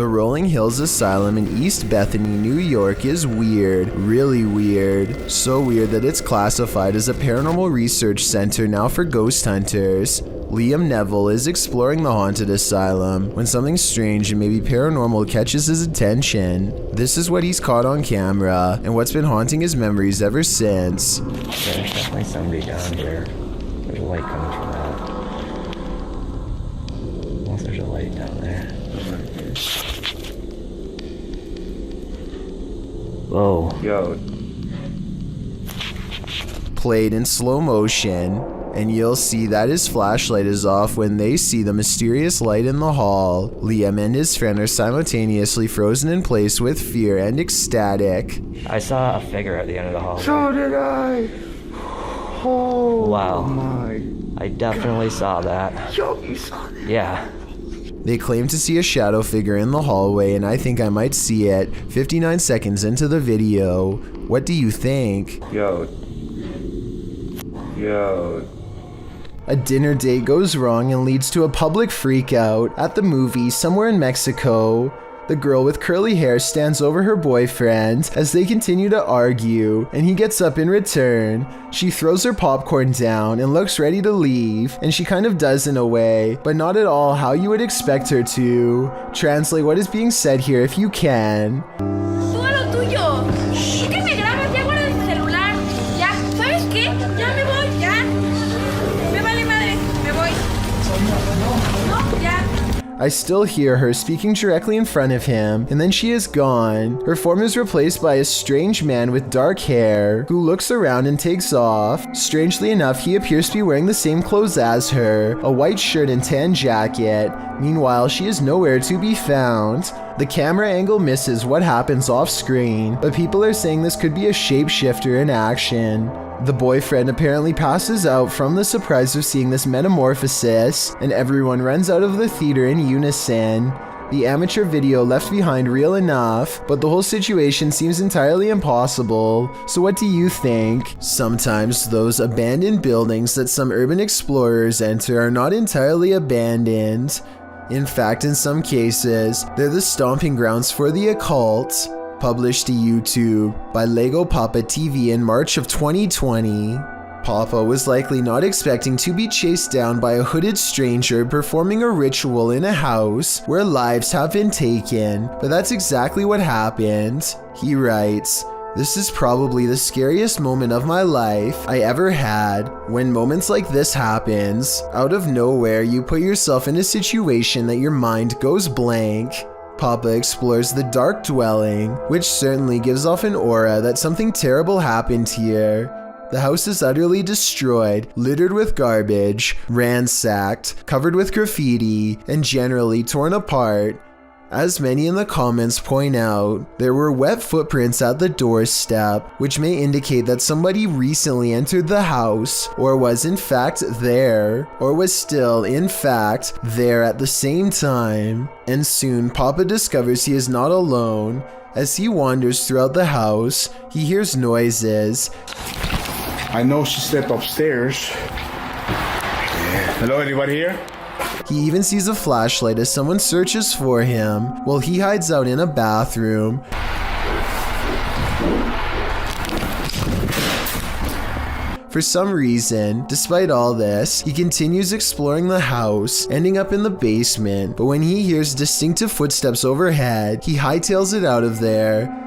The Rolling Hills Asylum in East Bethany, New York is weird, really weird. So weird that it's classified as a paranormal research center now for ghost hunters. Liam Neville is exploring the haunted asylum when something strange and maybe paranormal catches his attention. This is what he's caught on camera and what's been haunting his memories ever since. There's definitely somebody down here. There's a light coming from that. Unless there's a light down there. Whoa. Yo. Played in slow motion, and you'll see that his flashlight is off when they see the mysterious light in the hall. Liam and his friend are simultaneously frozen in place with fear and ecstatic. I saw a figure at the end of the hall. So did I. Oh, wow. My I definitely saw that. Yo, you saw that? Yeah. They claim to see a shadow figure in the hallway, and I think I might see it 59 seconds into the video. What do you think? Yo. A dinner date goes wrong and leads to a public freakout at the movie somewhere in Mexico. The girl with curly hair stands over her boyfriend as they continue to argue, and he gets up in return. She throws her popcorn down and looks ready to leave, and she kind of does in a way, but not at all how you would expect her to. Translate what is being said here if you can. I still hear her speaking directly in front of him, and then she is gone. Her form is replaced by a strange man with dark hair, who looks around and takes off. Strangely enough, he appears to be wearing the same clothes as her, a white shirt and tan jacket. Meanwhile, she is nowhere to be found. The camera angle misses what happens off screen, but people are saying this could be a shapeshifter in action. The boyfriend apparently passes out from the surprise of seeing this metamorphosis, and everyone runs out of the theater in unison. The amateur video left behind real enough, but the whole situation seems entirely impossible. So what do you think? Sometimes those abandoned buildings that some urban explorers enter are not entirely abandoned. In fact, in some cases, they're the stomping grounds for the occult. Published to YouTube by Lego Papa TV in March of 2020. Papa was likely not expecting to be chased down by a hooded stranger performing a ritual in a house where lives have been taken, but that's exactly what happened. He writes, "This is probably the scariest moment of my life I ever had. When moments like this happens, out of nowhere you put yourself in a situation that your mind goes blank." Papa explores the dark dwelling, which certainly gives off an aura that something terrible happened here. The house is utterly destroyed, littered with garbage, ransacked, covered with graffiti, and generally torn apart. As many in the comments point out, there were wet footprints at the doorstep, which may indicate that somebody recently entered the house, or was in fact there, or was still in fact there at the same time. And soon Papa discovers he is not alone. As he wanders throughout the house, he hears noises. I know she stepped upstairs. Hello, anybody here? He even sees a flashlight as someone searches for him while he hides out in a bathroom. For some reason, despite all this, he continues exploring the house, ending up in the basement, but when he hears distinctive footsteps overhead, he hightails it out of there.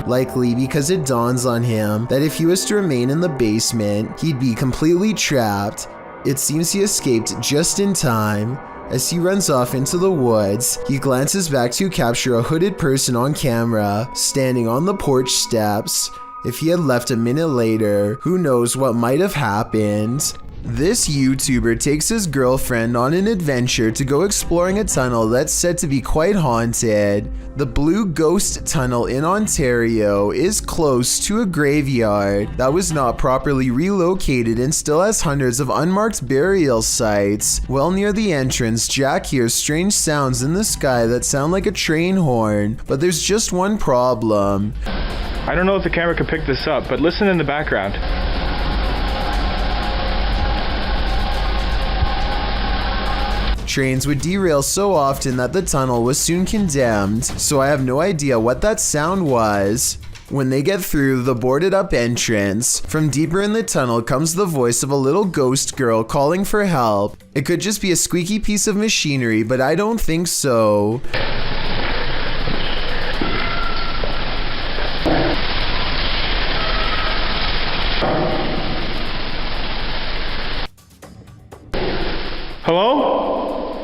Likely because it dawns on him that if he was to remain in the basement, he'd be completely trapped. It seems he escaped just in time. As he runs off into the woods, he glances back to capture a hooded person on camera, standing on the porch steps. If he had left a minute later, who knows what might have happened. This YouTuber takes his girlfriend on an adventure to go exploring a tunnel that's said to be quite haunted. The Blue Ghost Tunnel in Ontario is close to a graveyard that was not properly relocated and still has hundreds of unmarked burial sites. Well near the entrance, Jack hears strange sounds in the sky that sound like a train horn, but there's just one problem. I don't know if the camera can pick this up, but listen in the background. Trains would derail so often that the tunnel was soon condemned, so I have no idea what that sound was. When they get through the boarded up entrance, from deeper in the tunnel comes the voice of a little ghost girl calling for help. It could just be a squeaky piece of machinery, but I don't think so. Hello?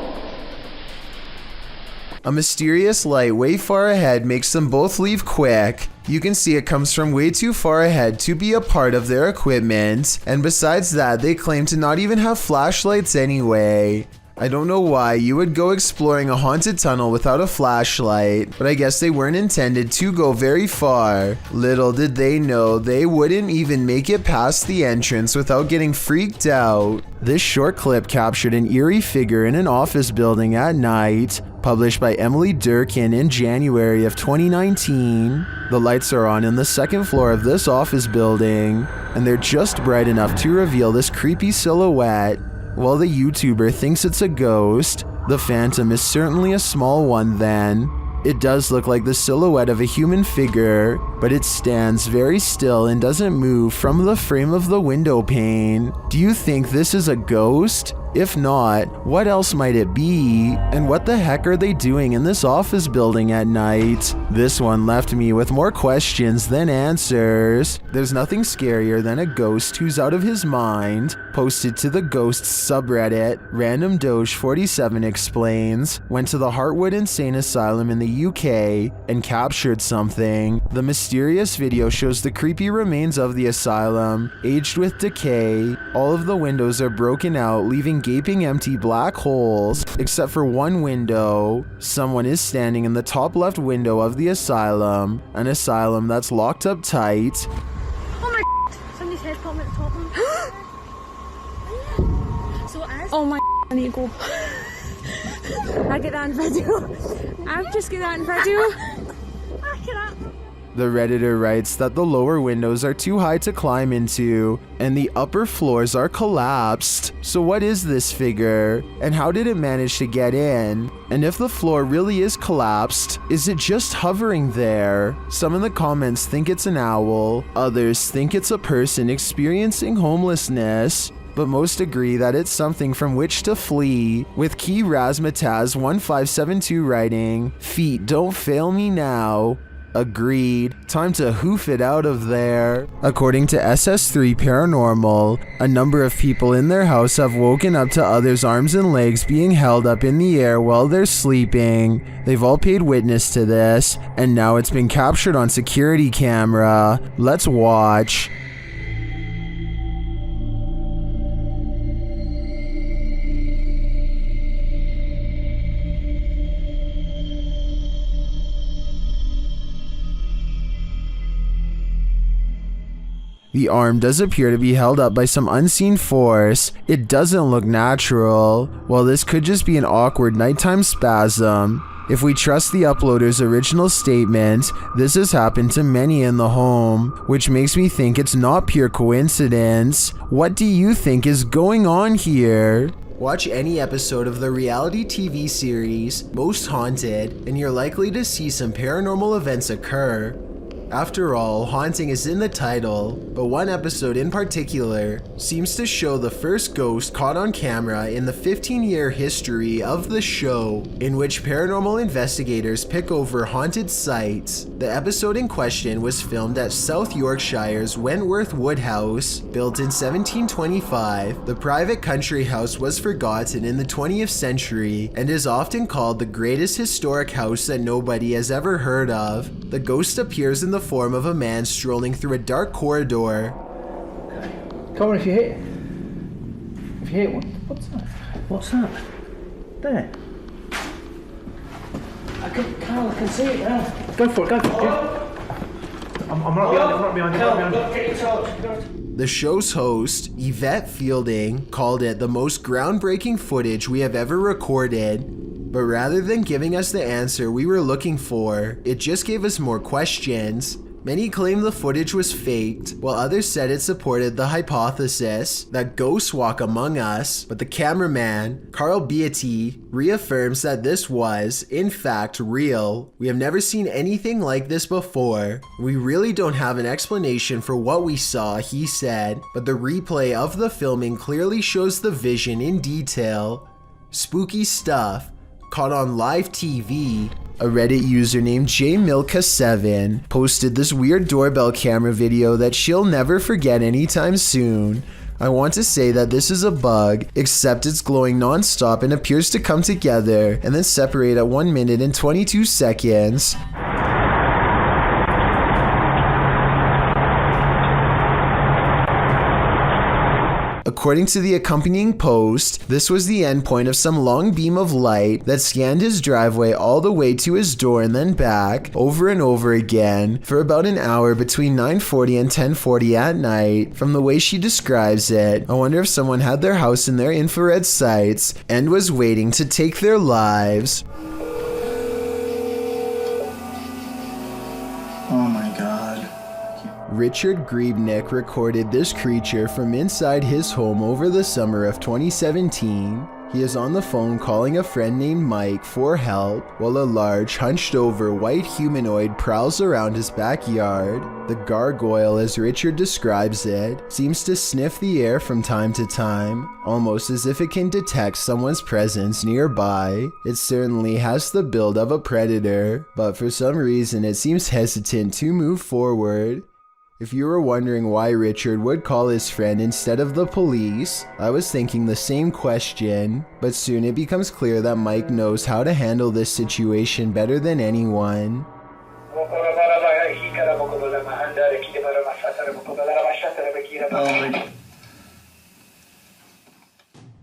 A mysterious light way far ahead makes them both leave quick. You can see it comes from way too far ahead to be a part of their equipment, and besides that, they claim to not even have flashlights anyway. I don't know why you would go exploring a haunted tunnel without a flashlight, but I guess they weren't intended to go very far. Little did they know they wouldn't even make it past the entrance without getting freaked out. This short clip captured an eerie figure in an office building at night, published by Emily Durkin in January of 2019. The lights are on in the second floor of this office building, and they're just bright enough to reveal this creepy silhouette. While the YouTuber thinks it's a ghost, the phantom is certainly a small one then. It does look like the silhouette of a human figure, but it stands very still and doesn't move from the frame of the window pane. Do you think this is a ghost? If not, what else might it be? And what the heck are they doing in this office building at night? This one left me with more questions than answers. There's nothing scarier than a ghost who's out of his mind. Posted to the ghosts subreddit, Random Doge 47 explains, went to the Heartwood Insane Asylum in the UK and captured something. The mysterious video shows the creepy remains of the asylum, aged with decay. All of the windows are broken out, leaving gaping empty black holes, except for one window. Someone is standing in the top left window of the asylum, an asylum that's locked up tight. Oh my somebody's head popping at the top of them. So it is. Oh my I need to go. I get that on video. I've just get that on video. I cannot. The Redditor writes that the lower windows are too high to climb into, and the upper floors are collapsed. So what is this figure? And how did it manage to get in? And if the floor really is collapsed, is it just hovering there? Some in the comments think it's an owl, others think it's a person experiencing homelessness, but most agree that it's something from which to flee, with Key Razmataz1572 writing, "Feet don't fail me now." Agreed. Time to hoof it out of there. According to SS3 Paranormal, a number of people in their house have woken up to others' arms and legs being held up in the air while they're sleeping. They've all paid witness to this, and now it's been captured on security camera. Let's watch. The arm does appear to be held up by some unseen force. It doesn't look natural. While this could just be an awkward nighttime spasm, if we trust the uploader's original statement, this has happened to many in the home, which makes me think it's not pure coincidence. What do you think is going on here? Watch any episode of the reality TV series Most Haunted, and you're likely to see some paranormal events occur. After all, haunting is in the title, but one episode in particular seems to show the first ghost caught on camera in the 15-year history of the show, in which paranormal investigators pick over haunted sites. The episode in question was filmed at South Yorkshire's Wentworth Woodhouse. Built in 1725, the private country house was forgotten in the 20th century and is often called the greatest historic house that nobody has ever heard of. The ghost appears in the form of a man strolling through a dark corridor. Okay. Come on, if you hit it. If you hit one. What's that? What's that? There. Carl, I can see it now. Go for it, go for it. Yeah. I'm right behind you, Get your torch. The show's host, Yvette Fielding, called it the most groundbreaking footage we have ever recorded. But rather than giving us the answer we were looking for, it just gave us more questions. Many claim the footage was faked, while others said it supported the hypothesis that ghosts walk among us, but the cameraman, Carl Beatty, reaffirms that this was, in fact, real. We have never seen anything like this before. We really don't have an explanation for what we saw, he said, but the replay of the filming clearly shows the vision in detail. Spooky stuff, caught on live TV. A Reddit user named jmilka7 posted this weird doorbell camera video that she'll never forget anytime soon. I want to say that this is a bug, except it's glowing non-stop and appears to come together and then separate at 1 minute and 22 seconds. According to the accompanying post, this was the endpoint of some long beam of light that scanned his driveway all the way to his door and then back, over and over again, for about an hour between 9:40 and 10:40 at night. From the way she describes it, I wonder if someone had their house in their infrared sights and was waiting to take their lives. Oh my god. Richard Griebnick recorded this creature from inside his home over the summer of 2017. He is on the phone calling a friend named Mike for help while a large, hunched-over white humanoid prowls around his backyard. The gargoyle, as Richard describes it, seems to sniff the air from time to time, almost as if it can detect someone's presence nearby. It certainly has the build of a predator, but for some reason it seems hesitant to move forward. If you were wondering why Richard would call his friend instead of the police, I was thinking the same question, but soon it becomes clear that Mike knows how to handle this situation better than anyone.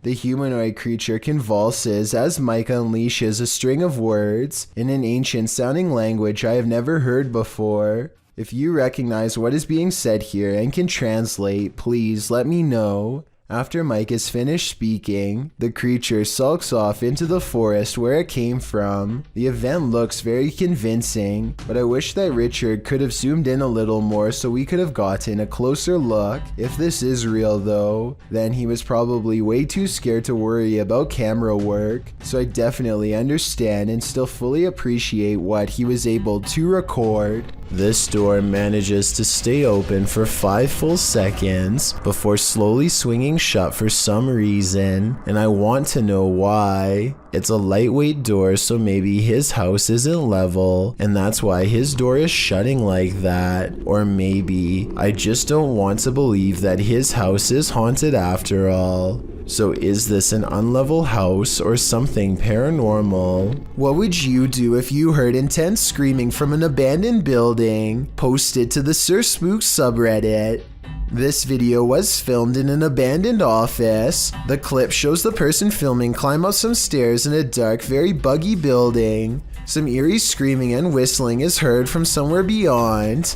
The humanoid creature convulses as Mike unleashes a string of words in an ancient-sounding language I have never heard before. If you recognize what is being said here and can translate, please let me know. After Mike is finished speaking, the creature sulks off into the forest where it came from. The event looks very convincing, but I wish that Richard could have zoomed in a little more so we could have gotten a closer look. If this is real though, then he was probably way too scared to worry about camera work, so I definitely understand and still fully appreciate what he was able to record. This door manages to stay open for 5 full seconds before slowly swinging shut for some reason, and I want to know why. It's a lightweight door, so maybe his house isn't level, and that's why his door is shutting like that. Or maybe I just don't want to believe that his house is haunted after all. So is this an unlevel house or something paranormal? What would you do if you heard intense screaming from an abandoned building? Post it to the Sir Spook subreddit. This video was filmed in an abandoned office. The clip shows the person filming climb up some stairs in a dark, very buggy building. Some eerie screaming and whistling is heard from somewhere beyond.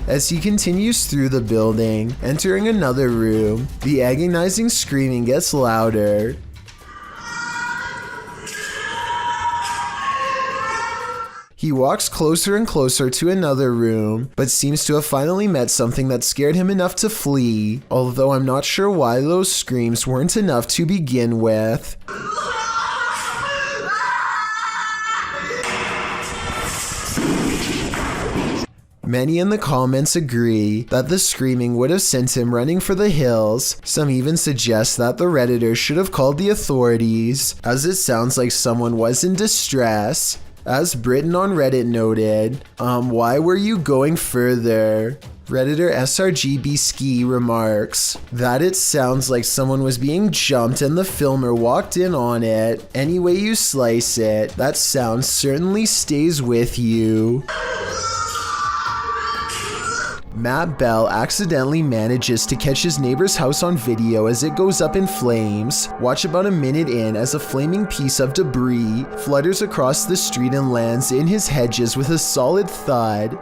As he continues through the building, entering another room, the agonizing screaming gets louder. He walks closer and closer to another room, but seems to have finally met something that scared him enough to flee, although I'm not sure why those screams weren't enough to begin with. Many in the comments agree that the screaming would have sent him running for the hills. Some even suggest that the Redditor should have called the authorities, as it sounds like someone was in distress. As Britain on Reddit noted, why were you going further? Redditor SRGB Ski remarks that it sounds like someone was being jumped and the filmer walked in on it. Any way you slice it, that sound certainly stays with you. Matt Bell accidentally manages to catch his neighbor's house on video as it goes up in flames. Watch about a minute in as a flaming piece of debris flutters across the street and lands in his hedges with a solid thud.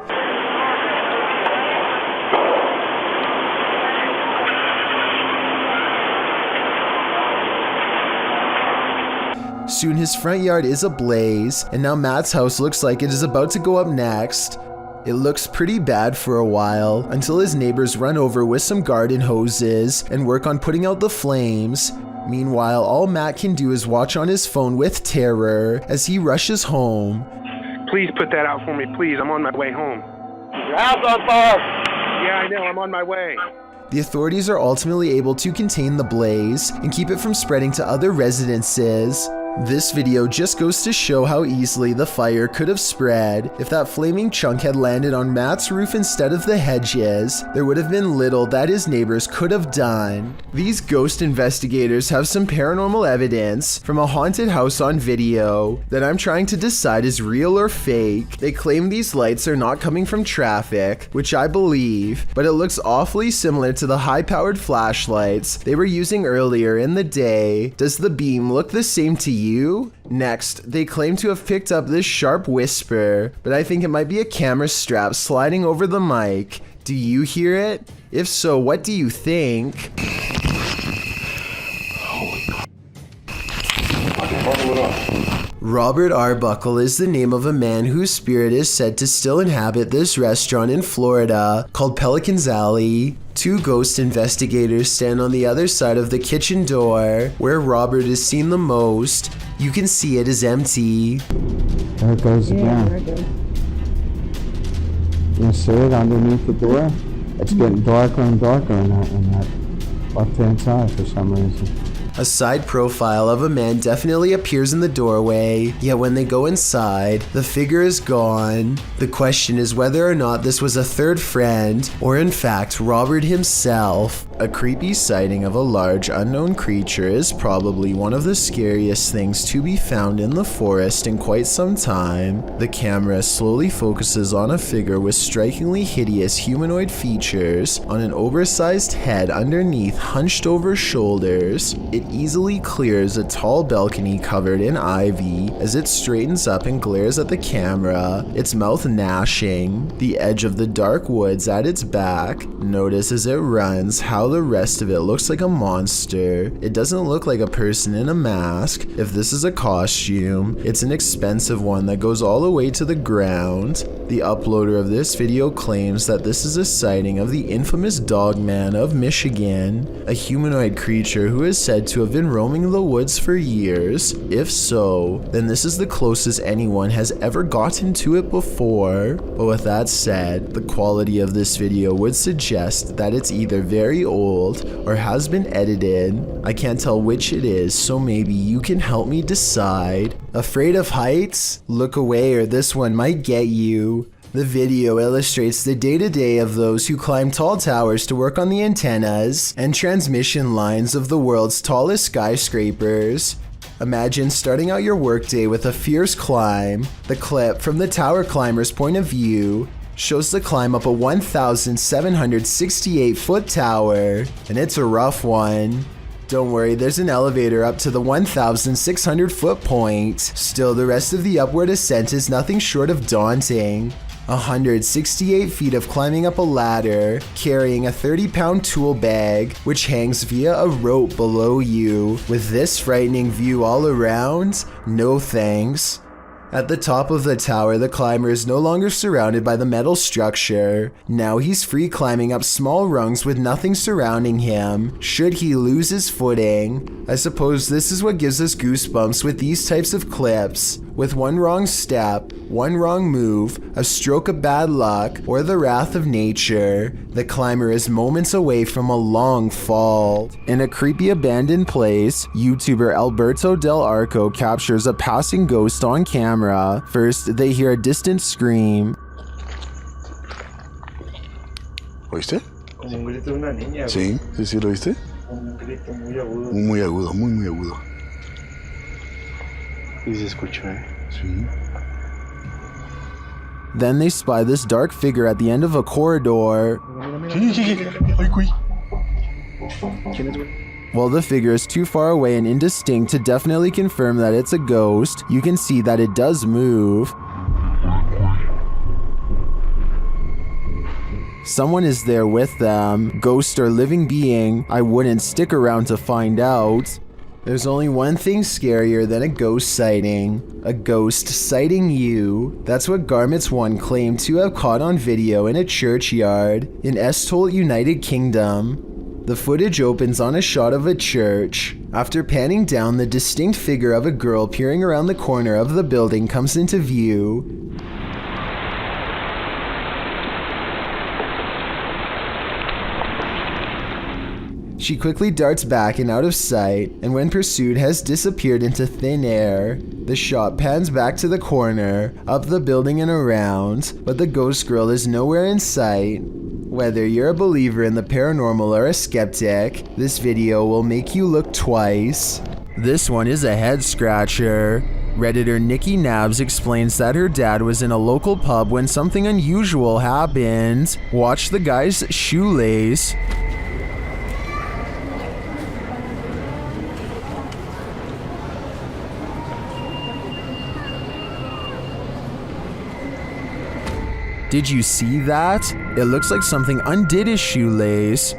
Soon his front yard is ablaze, and now Matt's house looks like it is about to go up next. It looks pretty bad for a while, until his neighbors run over with some garden hoses and work on putting out the flames. Meanwhile, all Matt can do is watch on his phone with terror as he rushes home. Please put that out for me, please. I'm on my way home. Your house on fire! Yeah, I know. I'm on my way. The authorities are ultimately able to contain the blaze and keep it from spreading to other residences. This video just goes to show how easily the fire could have spread. If that flaming chunk had landed on Matt's roof instead of the hedges, there would have been little that his neighbors could have done. These ghost investigators have some paranormal evidence from a haunted house on video that I'm trying to decide is real or fake. They claim these lights are not coming from traffic, which I believe, but it looks awfully similar to the high-powered flashlights they were using earlier in the day. Does the beam look the same to you? Next, they claim to have picked up this sharp whisper, but I think it might be a camera strap sliding over the mic. Do you hear it? If so, what do you think? Robert Arbuckle is the name of a man whose spirit is said to still inhabit this restaurant in Florida called Pelican's Alley. Two ghost investigators stand on the other side of the kitchen door, where Robert is seen the most. You can see it is empty. There it goes again. You see it underneath the door? It's getting darker and darker in that left-hand side for some reason. A side profile of a man definitely appears in the doorway, yet when they go inside, the figure is gone. The question is whether or not this was a third friend, or in fact Robert himself. A creepy sighting of a large unknown creature is probably one of the scariest things to be found in the forest in quite some time. The camera slowly focuses on a figure with strikingly hideous humanoid features on an oversized head underneath hunched over shoulders. It easily clears a tall balcony covered in ivy as it straightens up and glares at the camera, its mouth gnashing. The edge of the dark woods at its back. Notice as it runs how the rest of it looks like a monster. It doesn't look like a person in a mask. If this is a costume, it's an expensive one that goes all the way to the ground. The uploader of this video claims that this is a sighting of the infamous Dogman of Michigan, a humanoid creature who is said to have been roaming the woods for years. If so, then this is the closest anyone has ever gotten to it before. But with that said, the quality of this video would suggest that it's either very old or has been edited. I can't tell which it is, so maybe you can help me decide. Afraid of heights? Look away or this one might get you. The video illustrates the day-to-day of those who climb tall towers to work on the antennas and transmission lines of the world's tallest skyscrapers. Imagine starting out your workday with a fierce climb. The clip, from the tower climber's point of view, shows the climb up a 1,768-foot tower, and it's a rough one. Don't worry, there's an elevator up to the 1,600-foot point. Still, the rest of the upward ascent is nothing short of daunting. 168 feet of climbing up a ladder, carrying a 30-pound tool bag, which hangs via a rope below you. With this frightening view all around, no thanks. At the top of the tower, the climber is no longer surrounded by the metal structure. Now he's free climbing up small rungs with nothing surrounding him, should he lose his footing. I suppose this is what gives us goosebumps with these types of clips. With one wrong step, one wrong move, a stroke of bad luck, or the wrath of nature, the climber is moments away from a long fall. In a creepy abandoned place, YouTuber Alberto Del Arco captures a passing ghost on camera. First, they hear a distant scream. ¿Oíste? Como un grito de una niña. Sí, sí, ¿lo oíste? Un grito muy agudo. Muy agudo, muy agudo. Y se escuchó, Sí. Then they spy this dark figure at the end of a corridor. While the figure is too far away and indistinct to definitely confirm that it's a ghost, you can see that it does move. Someone is there with them, ghost or living being. I wouldn't stick around to find out. There's only one thing scarier than a ghost sighting. A ghost sighting you. That's what Garments 1 claimed to have caught on video in a churchyard in Estholt, United Kingdom. The footage opens on a shot of a church. After panning down, the distinct figure of a girl peering around the corner of the building comes into view. She quickly darts back and out of sight, and when pursued has disappeared into thin air. The shot pans back to the corner, up the building and around, but the ghost girl is nowhere in sight. Whether you're a believer in the paranormal or a skeptic, this video will make you look twice. This one is a head scratcher. Redditor Nikki Nabs explains that her dad was in a local pub when something unusual happened. Watch the guy's shoelace. Did you see that? It looks like something undid his shoelace.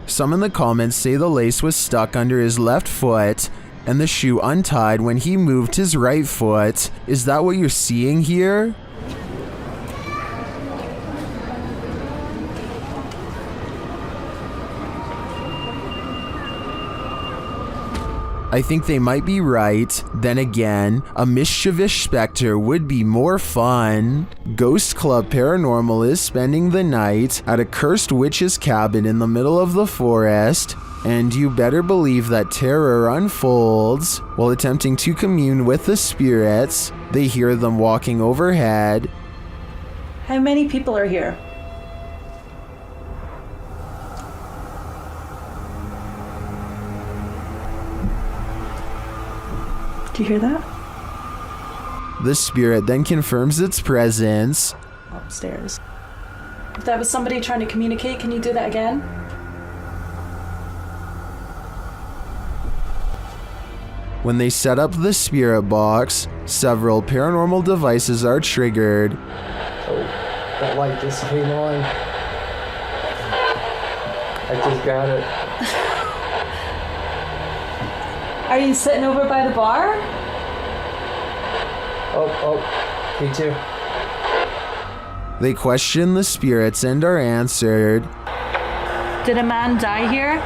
Some in the comments say the lace was stuck under his left foot and the shoe untied when he moved his right foot. Is that what you're seeing here? I think they might be right. Then again, a mischievous specter would be more fun. Ghost Club Paranormal is spending the night at a cursed witch's cabin in the middle of the forest, and you better believe that terror unfolds. While attempting to commune with the spirits, they hear them walking overhead. How many people are here? Do you hear that? The spirit then confirms its presence. Upstairs. If that was somebody trying to communicate, can you do that again? When they set up the spirit box, several paranormal devices are triggered. Oh, that light just came on. I just got it. Are you sitting over by the bar? Oh, me too. They question the spirits and are answered. Did a man die here?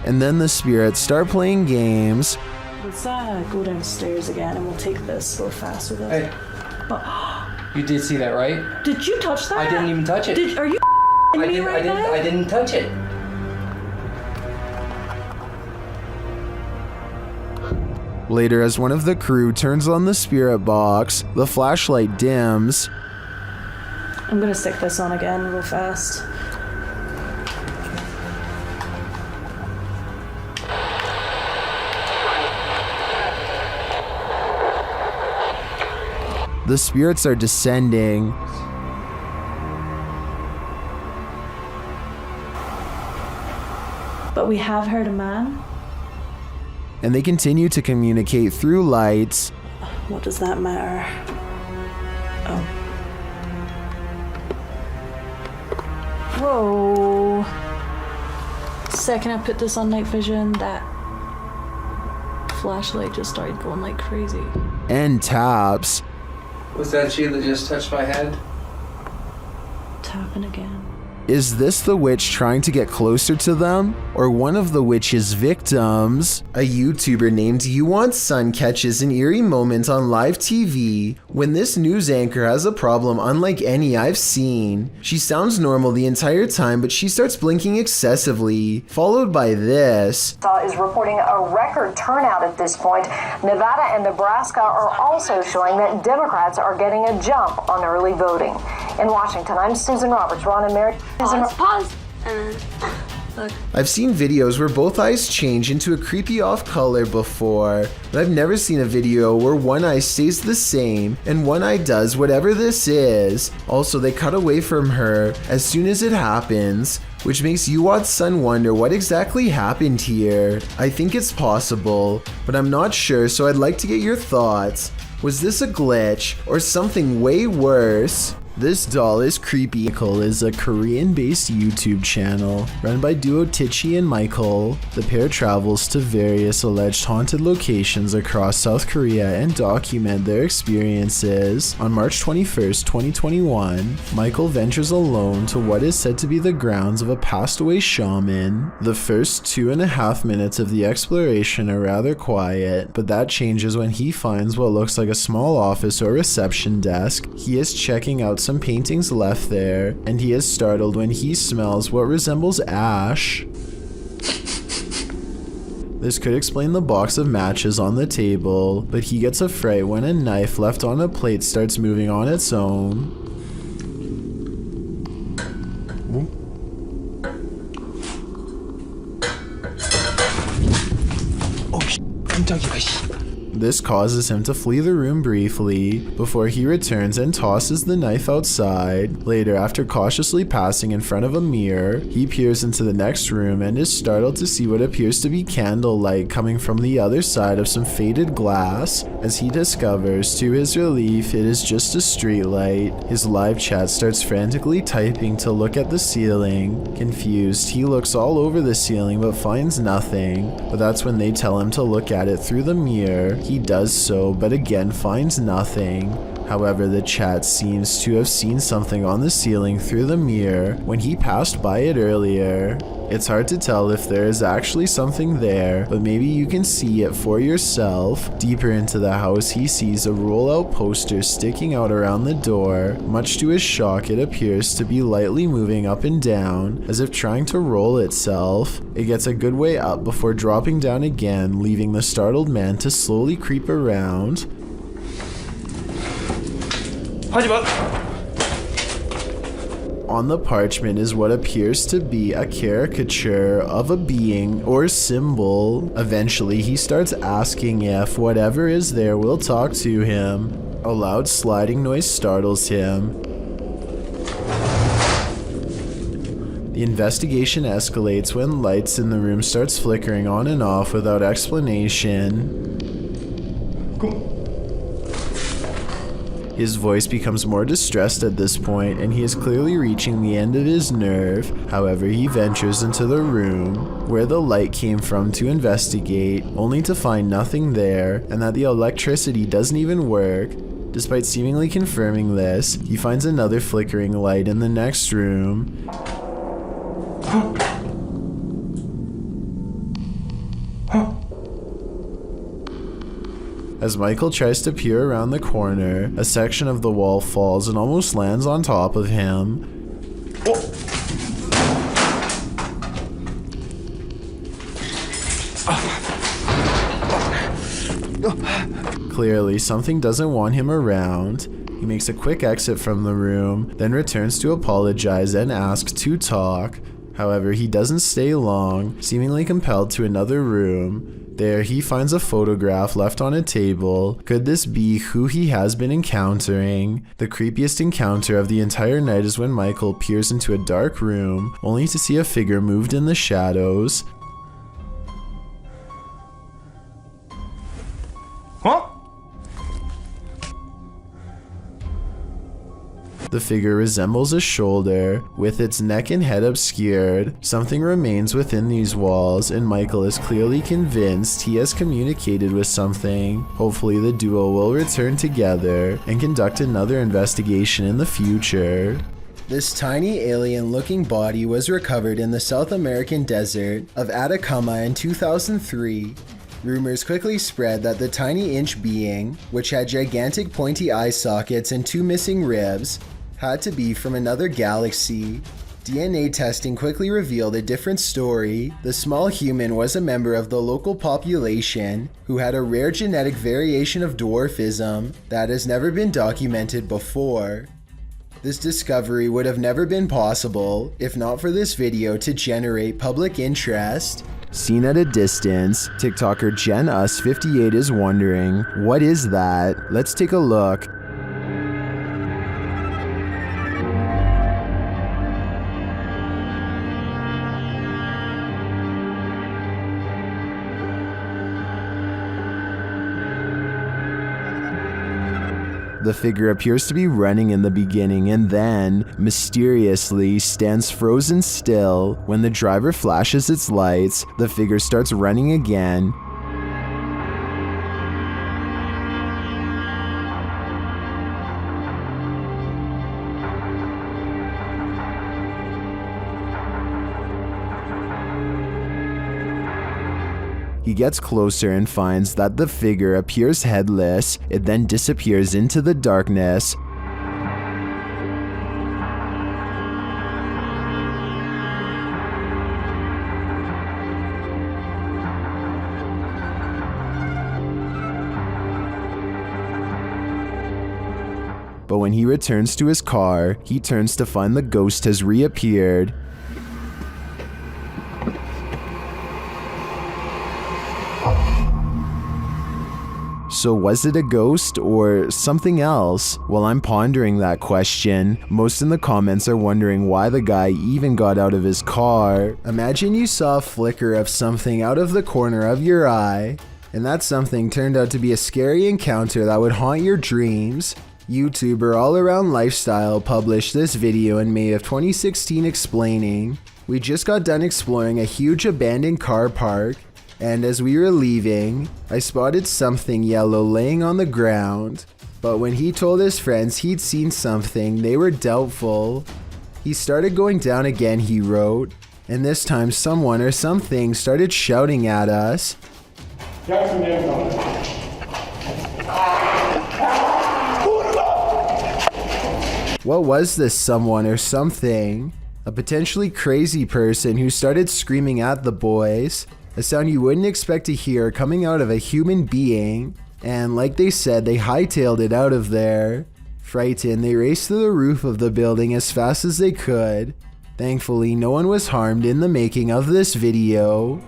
And then the spirits start playing games. Let's go downstairs again and we'll take this a little fast with us. Hey. You did see that, right? Did you touch that? I didn't even touch it. Are you me right now? I didn't touch it. Later, as one of the crew turns on the spirit box, the flashlight dims. I'm gonna stick this on again real fast. The spirits are descending. But we have heard a man. And they continue to communicate through lights. What does that matter? Oh. Whoa. Second I put this on night vision, that flashlight just started going like crazy. And taps. Was that you that just touched my head? Tapping again. Is this the witch trying to get closer to them? Or one of the witch's victims? A YouTuber named You Want Sun catches an eerie moment on live TV when this news anchor has a problem unlike any I've seen. She sounds normal the entire time, but she starts blinking excessively, followed by this. Is reporting a record turnout at this point. Nevada and Nebraska are also showing that Democrats are getting a jump on early voting. In Washington, I'm Susan Roberts. Ron and Mary. Pause. And then I've seen videos where both eyes change into a creepy off color before, but I've never seen a video where one eye stays the same and one eye does whatever this is. Also, they cut away from her as soon as it happens, which makes Yuwad's son wonder what exactly happened here. I think it's possible, but I'm not sure, so I'd like to get your thoughts. Was this a glitch or something way worse? This doll is creepy. Michael is a Korean-based YouTube channel run by duo Tichy and Michael. The pair travels to various alleged haunted locations across South Korea and document their experiences. On March 21st, 2021, Michael ventures alone to what is said to be the grounds of a passed-away shaman. The first 2.5 minutes of the exploration are rather quiet, but that changes when he finds what looks like a small office or reception desk. He is checking out some paintings left there, and he is startled when he smells what resembles ash. This could explain the box of matches on the table, but he gets a fright when a knife left on a plate starts moving on its own. This causes him to flee the room briefly before he returns and tosses the knife outside. Later, after cautiously passing in front of a mirror, he peers into the next room and is startled to see what appears to be candlelight coming from the other side of some faded glass. As he discovers, to his relief, it is just a street light. His live chat starts frantically typing to look at the ceiling. Confused, he looks all over the ceiling but finds nothing. But that's when they tell him to look at it through the mirror. He does so, but again finds nothing. However, the chat seems to have seen something on the ceiling through the mirror when he passed by it earlier. It's hard to tell if there is actually something there, but maybe you can see it for yourself. Deeper into the house, he sees a roll-out poster sticking out around the door. Much to his shock, it appears to be lightly moving up and down, as if trying to roll itself. It gets a good way up before dropping down again, leaving the startled man to slowly creep around. On the parchment is what appears to be a caricature of a being or symbol. Eventually, he starts asking if whatever is there will talk to him. A loud sliding noise startles him. The investigation escalates when lights in the room starts flickering on and off without explanation. His voice becomes more distressed at this point, and he is clearly reaching the end of his nerve. However, he ventures into the room where the light came from to investigate, only to find nothing there, and that the electricity doesn't even work. Despite seemingly confirming this, he finds another flickering light in the next room. As Michael tries to peer around the corner, a section of the wall falls and almost lands on top of him. Clearly, something doesn't want him around. He makes a quick exit from the room, then returns to apologize and ask to talk. However, he doesn't stay long, seemingly compelled to another room. There, he finds a photograph left on a table. Could this be who he has been encountering? The creepiest encounter of the entire night is when Michael peers into a dark room, only to see a figure moved in the shadows. Huh? The figure resembles a shoulder, with its neck and head obscured. Something remains within these walls, and Michael is clearly convinced he has communicated with something. Hopefully the duo will return together and conduct another investigation in the future. This tiny alien-looking body was recovered in the South American desert of Atacama in 2003. Rumors quickly spread that the tiny inch being, which had gigantic pointy eye sockets and 2 missing ribs, had to be from another galaxy. DNA testing quickly revealed a different story. The small human was a member of the local population who had a rare genetic variation of dwarfism that has never been documented before. This discovery would have never been possible if not for this video to generate public interest. Seen at a distance, TikToker Jen Us58 is wondering, what is that? Let's take a look. The figure appears to be running in the beginning and then, mysteriously, stands frozen still. When the driver flashes its lights, the figure starts running again. He gets closer and finds that the figure appears headless. It then disappears into the darkness. But when he returns to his car, he turns to find the ghost has reappeared. So was it a ghost or something else? While I'm pondering that question, most in the comments are wondering why the guy even got out of his car. Imagine you saw a flicker of something out of the corner of your eye, and that something turned out to be a scary encounter that would haunt your dreams. YouTuber All Around Lifestyle published this video in May of 2016 explaining, "We just got done exploring a huge abandoned car park, and as we were leaving, I spotted something yellow laying on the ground. But when he told his friends he'd seen something, they were doubtful. He started going down again," he wrote, "and this time someone or something started shouting at us. What was this someone or something? A potentially crazy person who started screaming at the boys. A sound you wouldn't expect to hear coming out of a human being, and like they said, they hightailed it out of there. Frightened, they raced to the roof of the building as fast as they could. Thankfully, no one was harmed in the making of this video."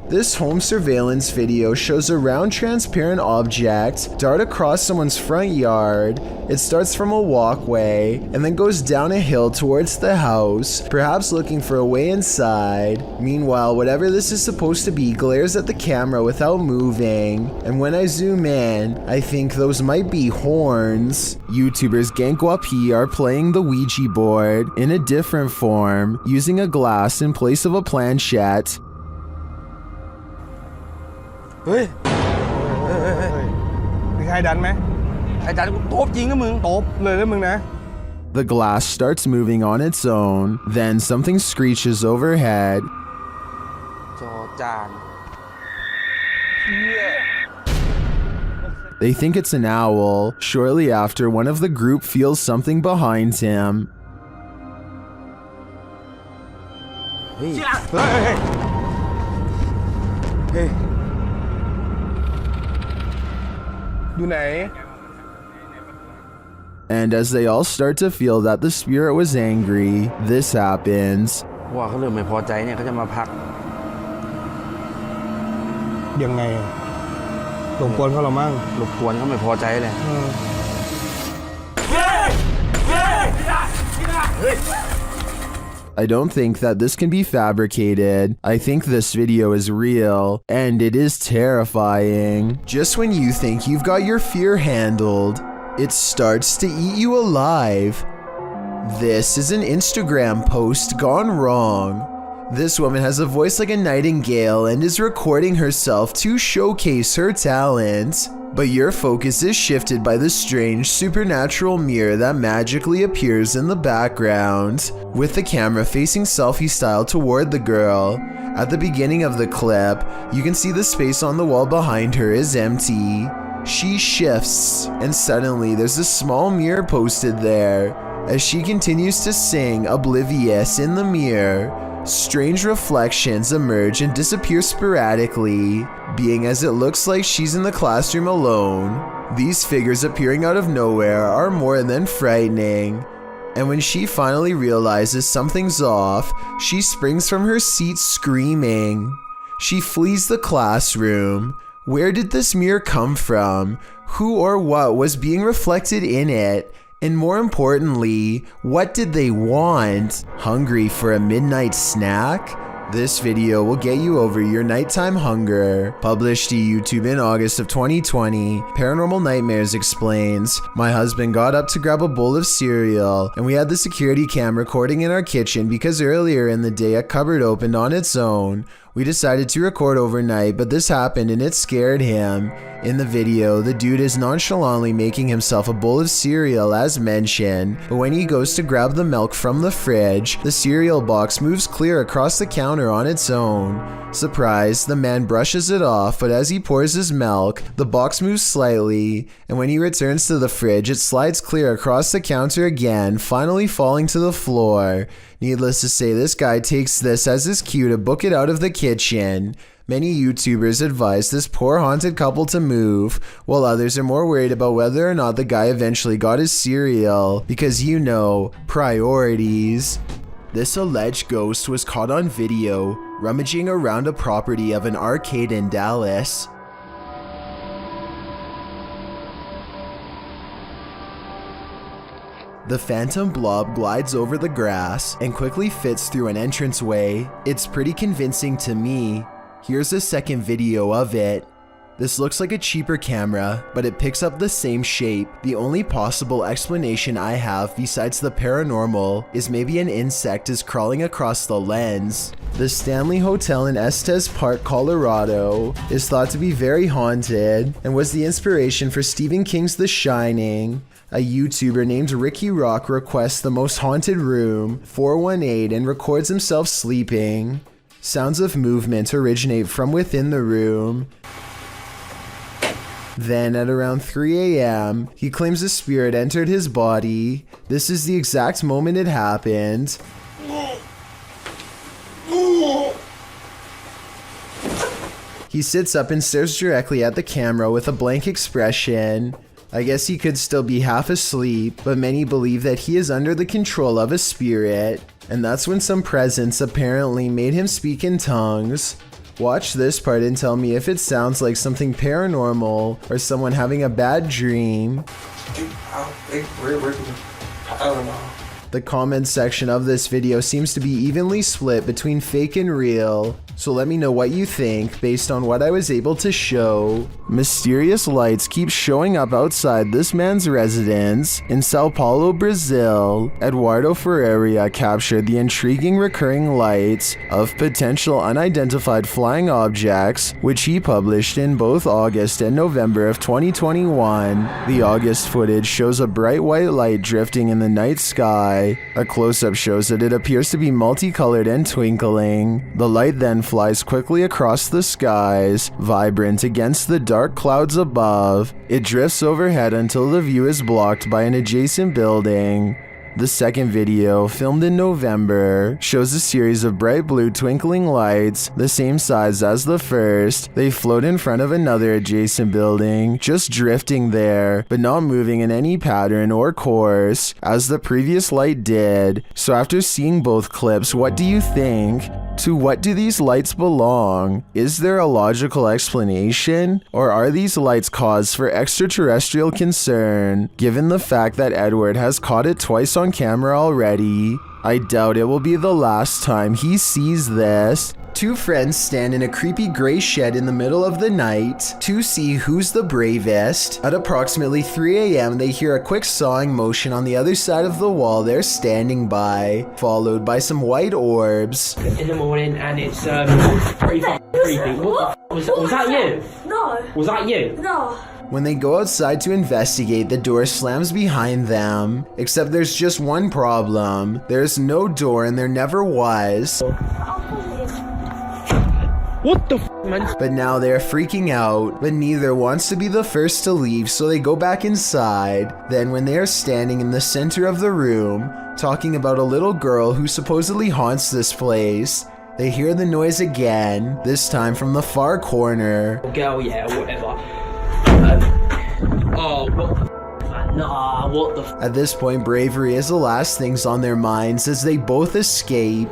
This home surveillance video shows a round transparent object dart across someone's front yard. It starts from a walkway and then goes down a hill towards the house, perhaps looking for a way inside. Meanwhile, whatever this is supposed to be glares at the camera without moving, and when I zoom in, I think those might be horns. YouTubers Gankwapi are playing the Ouija board in a different form, using a glass in place of a planchette. เฮ้ยมีใครดันไหมใครดันกูตบจริงนะมึงตบเลยนะมึงนะ The glass starts moving on its own, then something screeches overhead. จอจาน They think it's an owl. Shortly after, one of the group feels something behind him. เฮ้ยเฮ้ยเฮ้ยอยู่ไหน And as they all start to feel that the spirit was angry, this happens. ว่าเขาเริ่มไม่พอใจเนี่ยเขาจะมาพักยังไงรบกวนเขาเรามั่งรบกวนเขาไม่พอใจเลย I don't think that this can be fabricated. I think this video is real, and it is terrifying. Just when you think you've got your fear handled, it starts to eat you alive. This is an Instagram post gone wrong. This woman has a voice like a nightingale and is recording herself to showcase her talent. But your focus is shifted by the strange supernatural mirror that magically appears in the background, with the camera facing selfie style toward the girl. At the beginning of the clip, you can see the space on the wall behind her is empty. She shifts, and suddenly there's a small mirror posted there. As she continues to sing, oblivious in the mirror, strange reflections emerge and disappear sporadically, being as it looks like she's in the classroom alone. These figures appearing out of nowhere are more than frightening. And when she finally realizes something's off, she springs from her seat screaming. She flees the classroom. Where did this mirror come from? Who or what was being reflected in it? And more importantly, what did they want? Hungry for a midnight snack? This video will get you over your nighttime hunger. Published to YouTube in August of 2020, Paranormal Nightmares explains, my husband got up to grab a bowl of cereal, and we had the security cam recording in our kitchen because earlier in the day a cupboard opened on its own. We decided to record overnight, but this happened and it scared him. In the video, the dude is nonchalantly making himself a bowl of cereal as mentioned, but when he goes to grab the milk from the fridge, the cereal box moves clear across the counter on its own. Surprised, the man brushes it off, but as he pours his milk, the box moves slightly, and when he returns to the fridge, it slides clear across the counter again, finally falling to the floor. Needless to say, this guy takes this as his cue to book it out of the kitchen. Many YouTubers advise this poor haunted couple to move, while others are more worried about whether or not the guy eventually got his cereal, because you know, priorities. This alleged ghost was caught on video, rummaging around a property of an arcade in Dallas. The phantom blob glides over the grass and quickly fits through an entranceway. It's pretty convincing to me. Here's a second video of it. This looks like a cheaper camera, but it picks up the same shape. The only possible explanation I have besides the paranormal is maybe an insect is crawling across the lens. The Stanley Hotel in Estes Park, Colorado is thought to be very haunted and was the inspiration for Stephen King's The Shining. A YouTuber named Ricky Rock requests the most haunted room, 418, and records himself sleeping. Sounds of movement originate from within the room. Then at around 3 a.m., he claims a spirit entered his body. This is the exact moment it happened. He sits up and stares directly at the camera with a blank expression. I guess he could still be half asleep, but many believe that he is under the control of a spirit. And that's when some presence apparently made him speak in tongues. Watch this part and tell me if it sounds like something paranormal or someone having a bad dream. I don't know. The comments section of this video seems to be evenly split between fake and real, so let me know what you think based on what I was able to show. Mysterious lights keep showing up outside this man's residence in Sao Paulo, Brazil. Eduardo Ferreira captured the intriguing recurring lights of potential unidentified flying objects, which he published in both August and November of 2021. The August footage shows a bright white light drifting in the night sky. A close-up shows that it appears to be multicolored and twinkling. The light then flies quickly across the skies, vibrant against the dark clouds above. It drifts overhead until the view is blocked by an adjacent building. The second video, filmed in November, shows a series of bright blue twinkling lights, the same size as the first. They float in front of another adjacent building, just drifting there, but not moving in any pattern or course, as the previous light did. So after seeing both clips, what do you think? To what do these lights belong? Is there a logical explanation? Or are these lights cause for extraterrestrial concern, given the fact that Edward has caught it twice on camera already? I doubt it will be the last time he sees this. Two friends stand in a creepy gray shed in the middle of the night to see who's the bravest. At approximately 3 a.m., they hear a quick sawing motion on the other side of the wall they're standing by, followed by some white orbs. In the morning, and it's pretty fucking creepy. What the was that you? No. Was that you? No. When they go outside to investigate, the door slams behind them. Except there's just one problem. There's no door and there never was. What the f, man? But now they're freaking out, but neither wants to be the first to leave, so they go back inside. Then when they are standing in the center of the room, talking about a little girl who supposedly haunts this place, they hear the noise again, this time from the far corner. Girl, yeah, whatever. Oh, what the f, man? Nah, what the At this point, bravery is the last things on their minds as they both escape.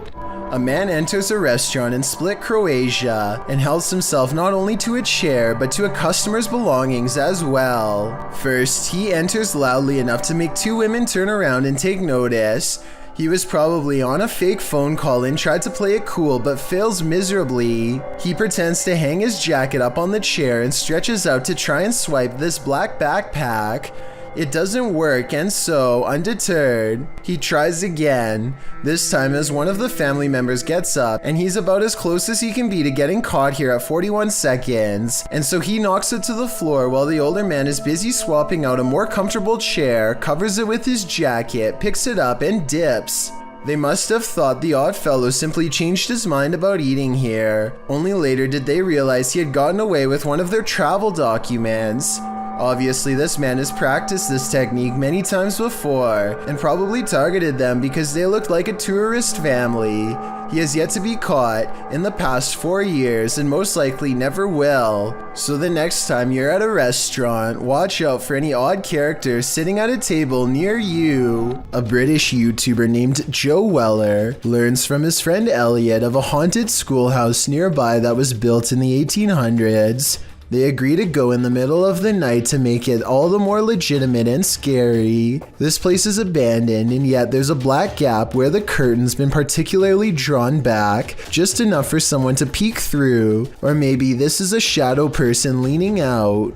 A man enters a restaurant in Split, Croatia, and helps himself not only to a chair, but to a customer's belongings as well. First, he enters loudly enough to make two women turn around and take notice. He was probably on a fake phone call and tried to play it cool, but fails miserably. He pretends to hang his jacket up on the chair and stretches out to try and swipe this black backpack. It doesn't work, and so, undeterred, he tries again, this time as one of the family members gets up, and he's about as close as he can be to getting caught here at 41 seconds, and so he knocks it to the floor while the older man is busy swapping out a more comfortable chair, covers it with his jacket, picks it up, and dips. They must have thought the odd fellow simply changed his mind about eating here. Only later did they realize he had gotten away with one of their travel documents. Obviously, this man has practiced this technique many times before and probably targeted them because they looked like a tourist family. He has yet to be caught in the past 4 years and most likely never will. So the next time you're at a restaurant, watch out for any odd characters sitting at a table near you. A British YouTuber named Joe Weller learns from his friend Elliot of a haunted schoolhouse nearby that was built in the 1800s. They agree to go in the middle of the night to make it all the more legitimate and scary. This place is abandoned, and yet there's a black gap where the curtain's been particularly drawn back, just enough for someone to peek through, or maybe this is a shadow person leaning out.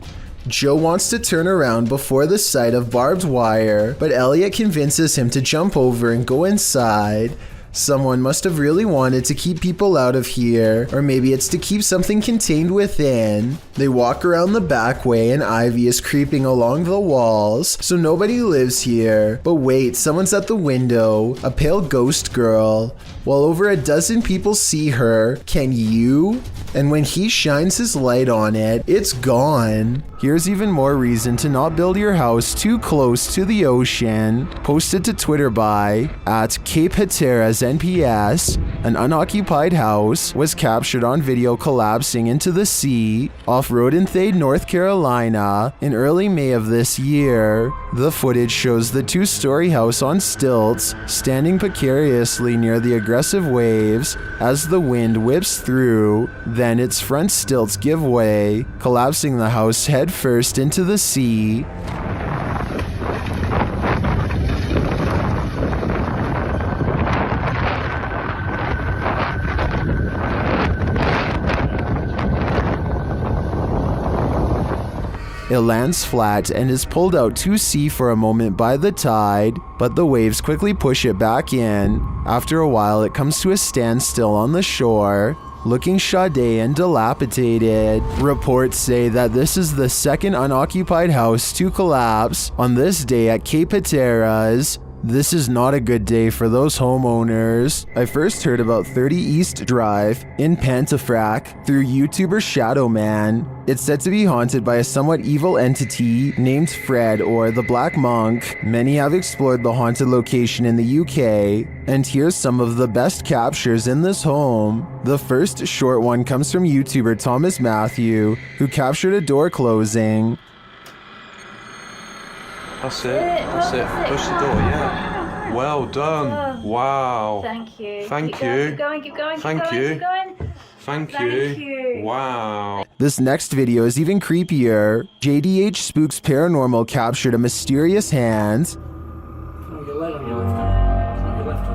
Joe wants to turn around before the sight of barbed wire, but Elliot convinces him to jump over and go inside. Someone must have really wanted to keep people out of here, or maybe it's to keep something contained within. They walk around the back way and ivy is creeping along the walls, so nobody lives here. But wait, someone's at the window, a pale ghost girl. While over a dozen people see her, can you? And when he shines his light on it, it's gone. Here's even more reason to not build your house too close to the ocean. Posted to Twitter by @CapeHatteras_NPS, an unoccupied house was captured on video collapsing into the sea off Rodenthade, North Carolina in early May of this year. The footage shows the two-story house on stilts, standing precariously near the aggressive waves as the wind whips through. Then its front stilts give way, collapsing the house head first into the sea. It lands flat and is pulled out to sea for a moment by the tide, but the waves quickly push it back in. After a while, it comes to a standstill on the shore, looking shoddy and dilapidated. Reports say that this is the second unoccupied house to collapse on this day at Cape Hatteras. This is not a good day for those homeowners. I first heard about 30 East Drive in Pontefract through YouTuber Shadowman. It's said to be haunted by a somewhat evil entity named Fred or the Black Monk. Many have explored the haunted location in the UK, and here's some of the best captures in this home. The first short one comes from YouTuber Thomas Matthew, who captured a door closing. That's it. Push the door, yeah. Well done. Wow. Thank you. Thank you. Keep going, keep going, Thank keep you. going, keep going. Thank Thank you. you. Wow. This next video is even creepier. JDH Spooks Paranormal captured a mysterious hand. It's not your leg on your left hand. It's not your left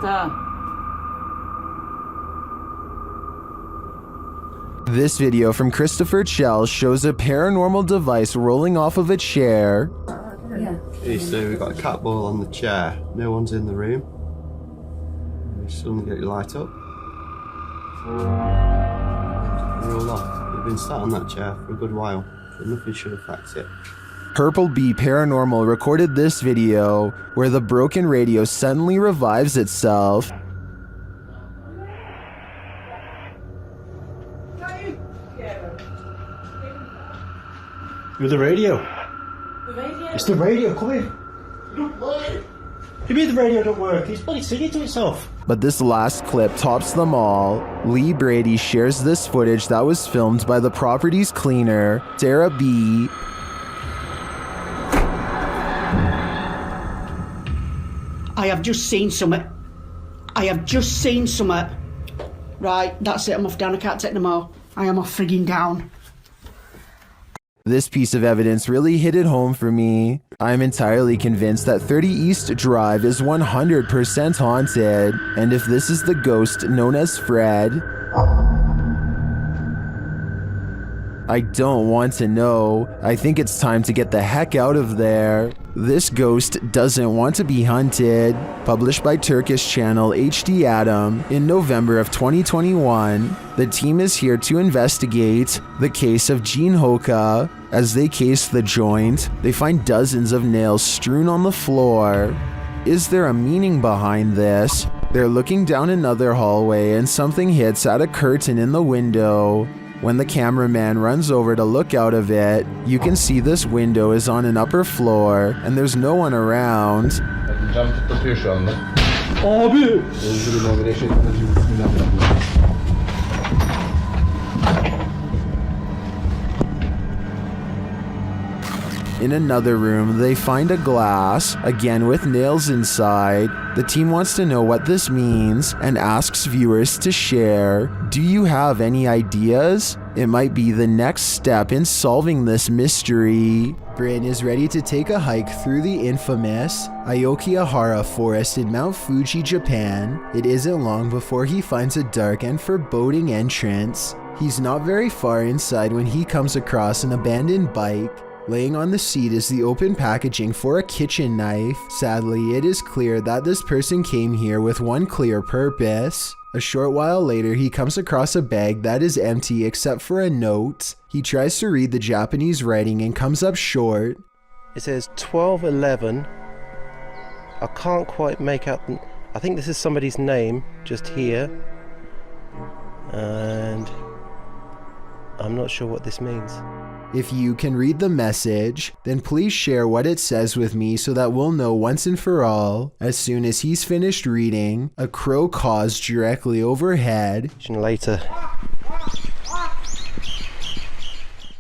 hand. This video from Christopher Chell shows a paranormal device rolling off of a chair. Hey, so we've got a cat ball on the chair. No one's in the room. You suddenly get your light up. Roll off. You've been sat on that chair for a good while, but nothing should affect it. Purple Bee Paranormal recorded this video where the broken radio suddenly revives itself. You're the radio. The radio? It's the radio, come in. You mean the radio don't work? It's bloody singing to itself. But this last clip tops them all. Lee Brady shares this footage that was filmed by the property's cleaner, Sarah B. I have just seen something. Right, that's it, I'm off down, I can't take no more. I am off frigging down. This piece of evidence really hit it home for me. I'm entirely convinced that 30 East Drive is 100% haunted, and if this is the ghost known as Fred, I don't want to know. I think it's time to get the heck out of there. This ghost doesn't want to be hunted. Published by Turkish channel HD Adam in November of 2021, the team is here to investigate the case of Jean Hoka. As they case the joint, they find dozens of nails strewn on the floor. Is there a meaning behind this? They're looking down another hallway and something hits at a curtain in the window. When the cameraman runs over to look out of it, you can see this window is on an upper floor and there's no one around. Cam tutlatıyor şu anda. Abi! In another room, they find a glass, again with nails inside. The team wants to know what this means and asks viewers to share. Do you have any ideas? It might be the next step in solving this mystery. Bryn is ready to take a hike through the infamous Aokigahara forest in Mount Fuji, Japan. It isn't long before he finds a dark and foreboding entrance. He's not very far inside when he comes across an abandoned bike. Laying on the seat is the open packaging for a kitchen knife. Sadly, it is clear that this person came here with one clear purpose. A short while later, he comes across a bag that is empty except for a note. He tries to read the Japanese writing and comes up short. It says 1211. I can't quite make out. I think this is somebody's name just here. And I'm not sure what this means. If you can read the message, then please share what it says with me so that we'll know once and for all. As soon as he's finished reading, a crow caws directly overhead. Later.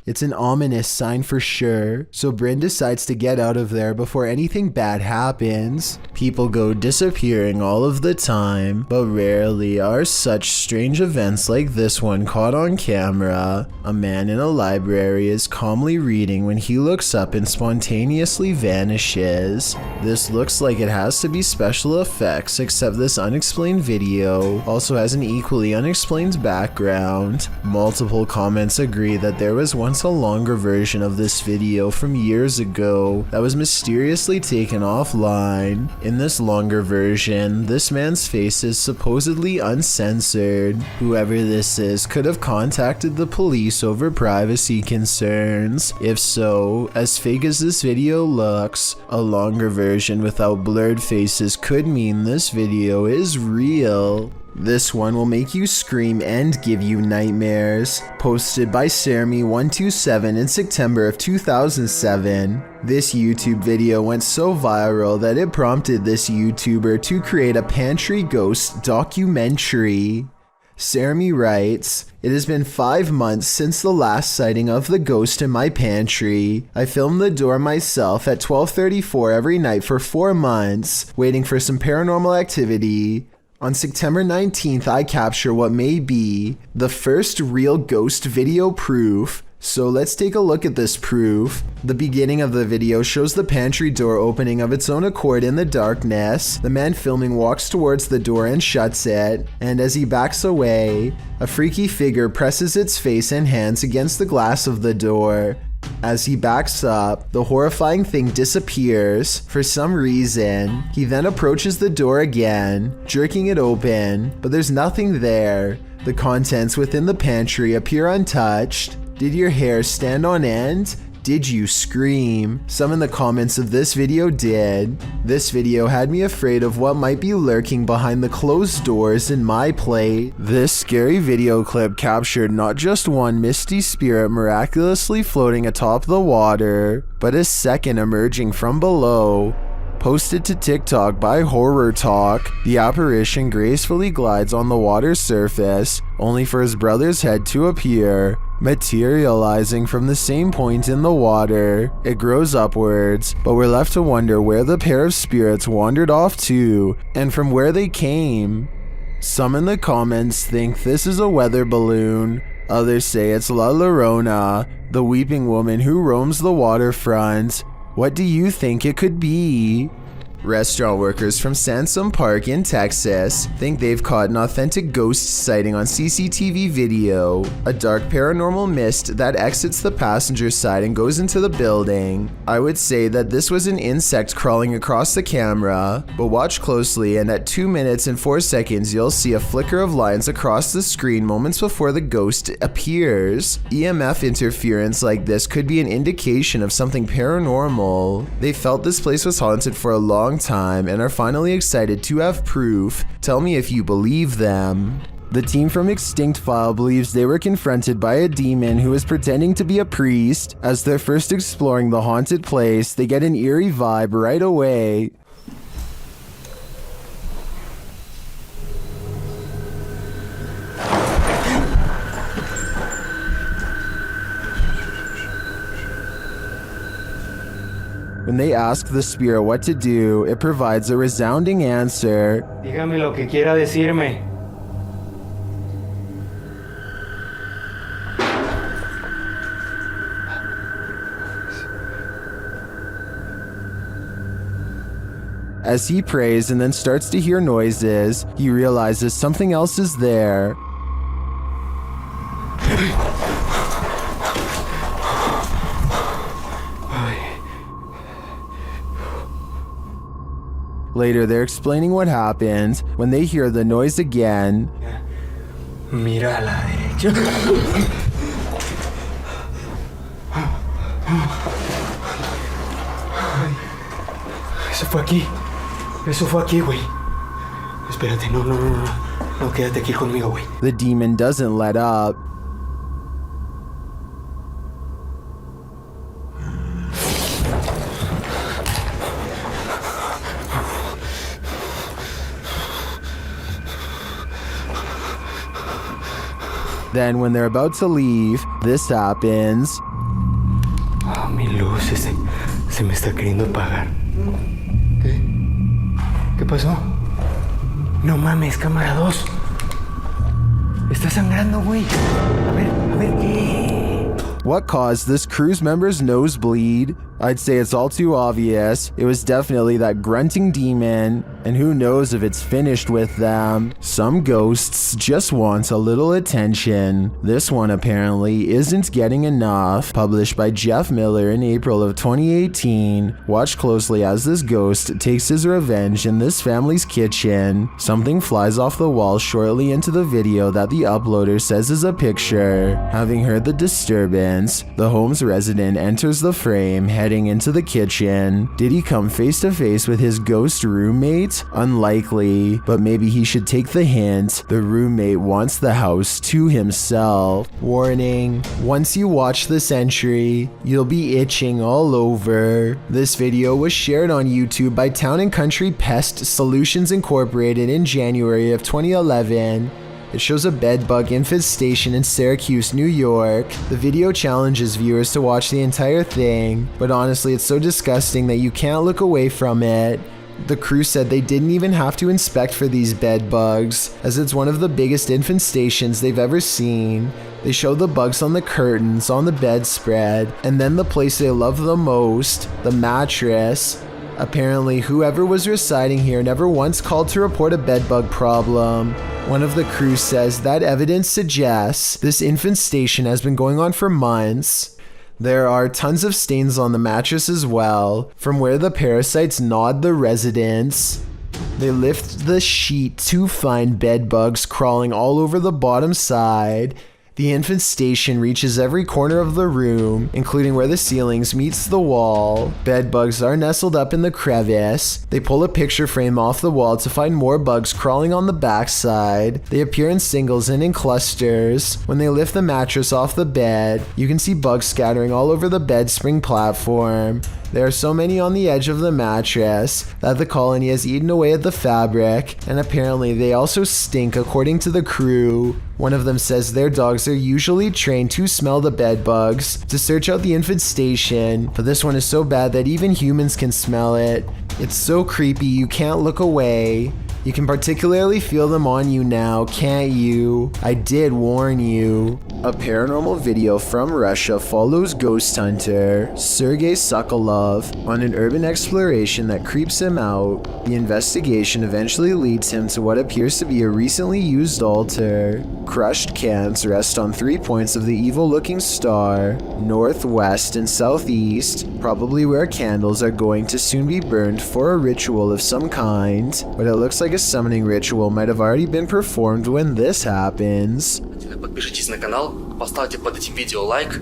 It's an ominous sign for sure, so Bryn decides to get out of there before anything bad happens. People go disappearing all of the time, but rarely are such strange events like this one caught on camera. A man in a library is calmly reading when he looks up and spontaneously vanishes. This looks like it has to be special effects, except this unexplained video also has an equally unexplained background. Multiple comments agree that there was once a longer version of this video from years ago that was mysteriously taken offline. In this longer version, this man's face is supposedly uncensored. Whoever this is could have contacted the police over privacy concerns. If so, as fake as this video looks, a longer version without blurred faces could mean this video is real. This one will make you scream and give you nightmares. Posted by Stormy127 in September of 2007. This YouTube video went so viral that it prompted this YouTuber to create a Pantry ghost documentary. Stormy writes, "It has been 5 months since the last sighting of the ghost in my pantry. I filmed the door myself at 12:34 every night for 4 months, waiting for some paranormal activity. On September 19th, I capture what may be the first real ghost video proof. So let's take a look at this proof. The beginning of the video shows the pantry door opening of its own accord in the darkness. The man filming walks towards the door and shuts it, and as he backs away, a freaky figure presses its face and hands against the glass of the door. As he backs up, the horrifying thing disappears for some reason. He then approaches the door again, jerking it open, but there's nothing there. The contents within the pantry appear untouched. Did your hair stand on end? Did you scream? Some in the comments of this video did. This video had me afraid of what might be lurking behind the closed doors in my plate. This scary video clip captured not just one misty spirit miraculously floating atop the water, but a second emerging from below. Posted to TikTok by Horror Talk, the apparition gracefully glides on the water's surface, only for his brother's head to appear. materializing from the same point in the water. It grows upwards, but we're left to wonder where the pair of spirits wandered off to and from where they came. Some in the comments think this is a weather balloon. Others say it's La Llorona, the weeping woman who roams the waterfront. What do you think it could be? Restaurant workers from Sansom Park in Texas think they've caught an authentic ghost sighting on CCTV video. A dark paranormal mist that exits the passenger side and goes into the building. I would say that this was an insect crawling across the camera, but watch closely and at 2 minutes and 4 seconds you'll see a flicker of lines across the screen moments before the ghost appears. EMF interference like this could be an indication of something paranormal. They felt this place was haunted for a long time and are finally excited to have proof. Tell me if you believe them. The team from Extinct File believes they were confronted by a demon who is pretending to be a priest. As they're first exploring the haunted place, they get an eerie vibe right away. When they ask the spirit what to do, it provides a resounding answer. Dígame lo que quiera decirme. As he prays and then starts to hear noises, he realizes something else is there. Later, they're explaining what happened when they hear the noise again. Mira a la derecha. Eso fue aquí. Eso fue aquí, güey. Espérate, no. No, quédate aquí conmigo, güey. The demon doesn't let up. Then when they're about to leave, this happens. Oh, mi luz se me está queriendo apagar. ¿Qué? ¿Qué pasó? No mames, cámara 2. Está sangrando, güey. A ver, ¿qué? What caused this crew's member's nosebleed? I'd say it's all too obvious. It was definitely that grunting demon, and who knows if it's finished with them. Some ghosts just want a little attention. This one apparently isn't getting enough. Published by Jeff Miller in April of 2018. Watch closely as this ghost takes his revenge in this family's kitchen. Something flies off the wall shortly into the video that the uploader says is a picture. Having heard the disturbance, the home's resident enters the frame, heading into the kitchen. Did he come face to face with his ghost roommate? Unlikely, but maybe he should take the hint. The roommate wants the house to himself. Warning, once you watch this entry, you'll be itching all over. This video was shared on YouTube by Town & Country Pest Solutions Incorporated in January of 2011. It shows a bedbug infestation in Syracuse, New York. The video challenges viewers to watch the entire thing, but honestly it's so disgusting that you can't look away from it. The crew said they didn't even have to inspect for these bedbugs, as it's one of the biggest infestations they've ever seen. They show the bugs on the curtains, on the bedspread, and then the place they love the most, the mattress. Apparently, whoever was residing here never once called to report a bedbug problem. One of the crew says that evidence suggests this infestation has been going on for months. There are tons of stains on the mattress as well, from where the parasites gnawed the residents. They lift the sheet to find bedbugs crawling all over the bottom side. The infestation reaches every corner of the room, including where the ceilings meets the wall. Bedbugs are nestled up in the crevice. They pull a picture frame off the wall to find more bugs crawling on the backside. They appear in singles and in clusters. When they lift the mattress off the bed, you can see bugs scattering all over the bed spring platform. There are so many on the edge of the mattress that the colony has eaten away at the fabric, and apparently they also stink according to the crew. One of them says their dogs are usually trained to smell the bed bugs to search out the infestation, but this one is so bad that even humans can smell it. It's so creepy you can't look away. You can particularly feel them on you now, can't you? I did warn you. A paranormal video from Russia follows ghost hunter Sergei Sokolov on an urban exploration that creeps him out. The investigation eventually leads him to what appears to be a recently used altar. Crushed cans rest on 3 points of the evil-looking star, northwest and southeast, probably where candles are going to soon be burned for a ritual of some kind, but it looks like a summoning ritual might have already been performed when this happens. Подпишитесь на канал, поставьте под этим видео лайк,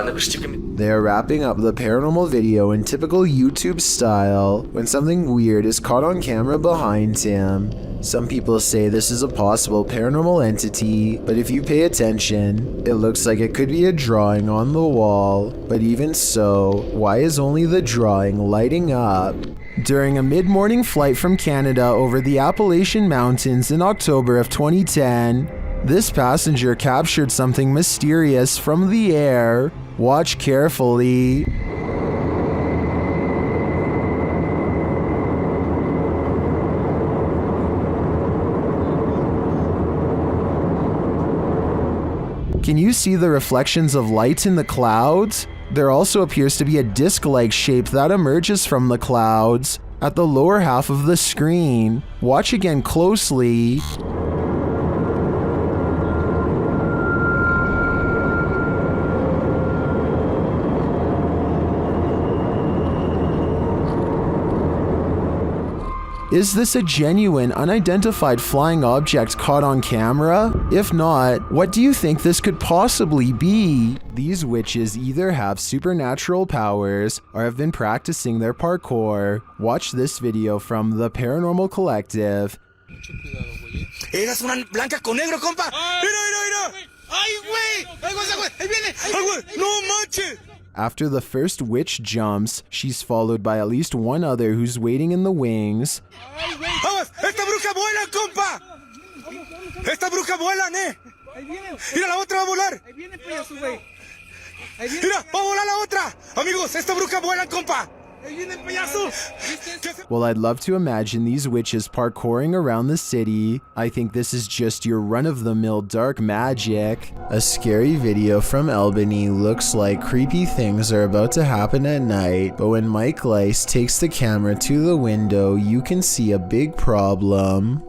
напишите комментарий. They are wrapping up the paranormal video in typical YouTube style when something weird is caught on camera behind him. Some people say this is a possible paranormal entity, but if you pay attention, it looks like it could be a drawing on the wall. But even so, why is only the drawing lighting up? During a mid-morning flight from Canada over the Appalachian Mountains in October of 2010, this passenger captured something mysterious from the air. Watch carefully. Can you see the reflections of light in the clouds? There also appears to be a disc-like shape that emerges from the clouds at the lower half of the screen. Watch again closely. Is this a genuine, unidentified flying object caught on camera? If not, what do you think this could possibly be? These witches either have supernatural powers or have been practicing their parkour. Watch this video from the Paranormal Collective. Eras una blanca con negro, compa. Mira. ¡Ay, güey! ¡Ahí viene! ¡Ay, güey! ¡No manches! After the first witch jumps, she's followed by at least one other who's waiting in the wings. ¡Vamos! ¡Esta bruja vuela, compa! ¡Esta bruja vuela, ne! ¡Mira, la otra va a volar! ¡Ahí viene, payaso, güey! ¡Mira, va a volar la otra! Amigos, esta bruja vuela, compa! Well, I'd love to imagine these witches parkouring around the city. I think this is just your run-of-the-mill dark magic. A scary video from Albany looks like creepy things are about to happen at night, but when Mike Leiss takes the camera to the window, you can see a big problem.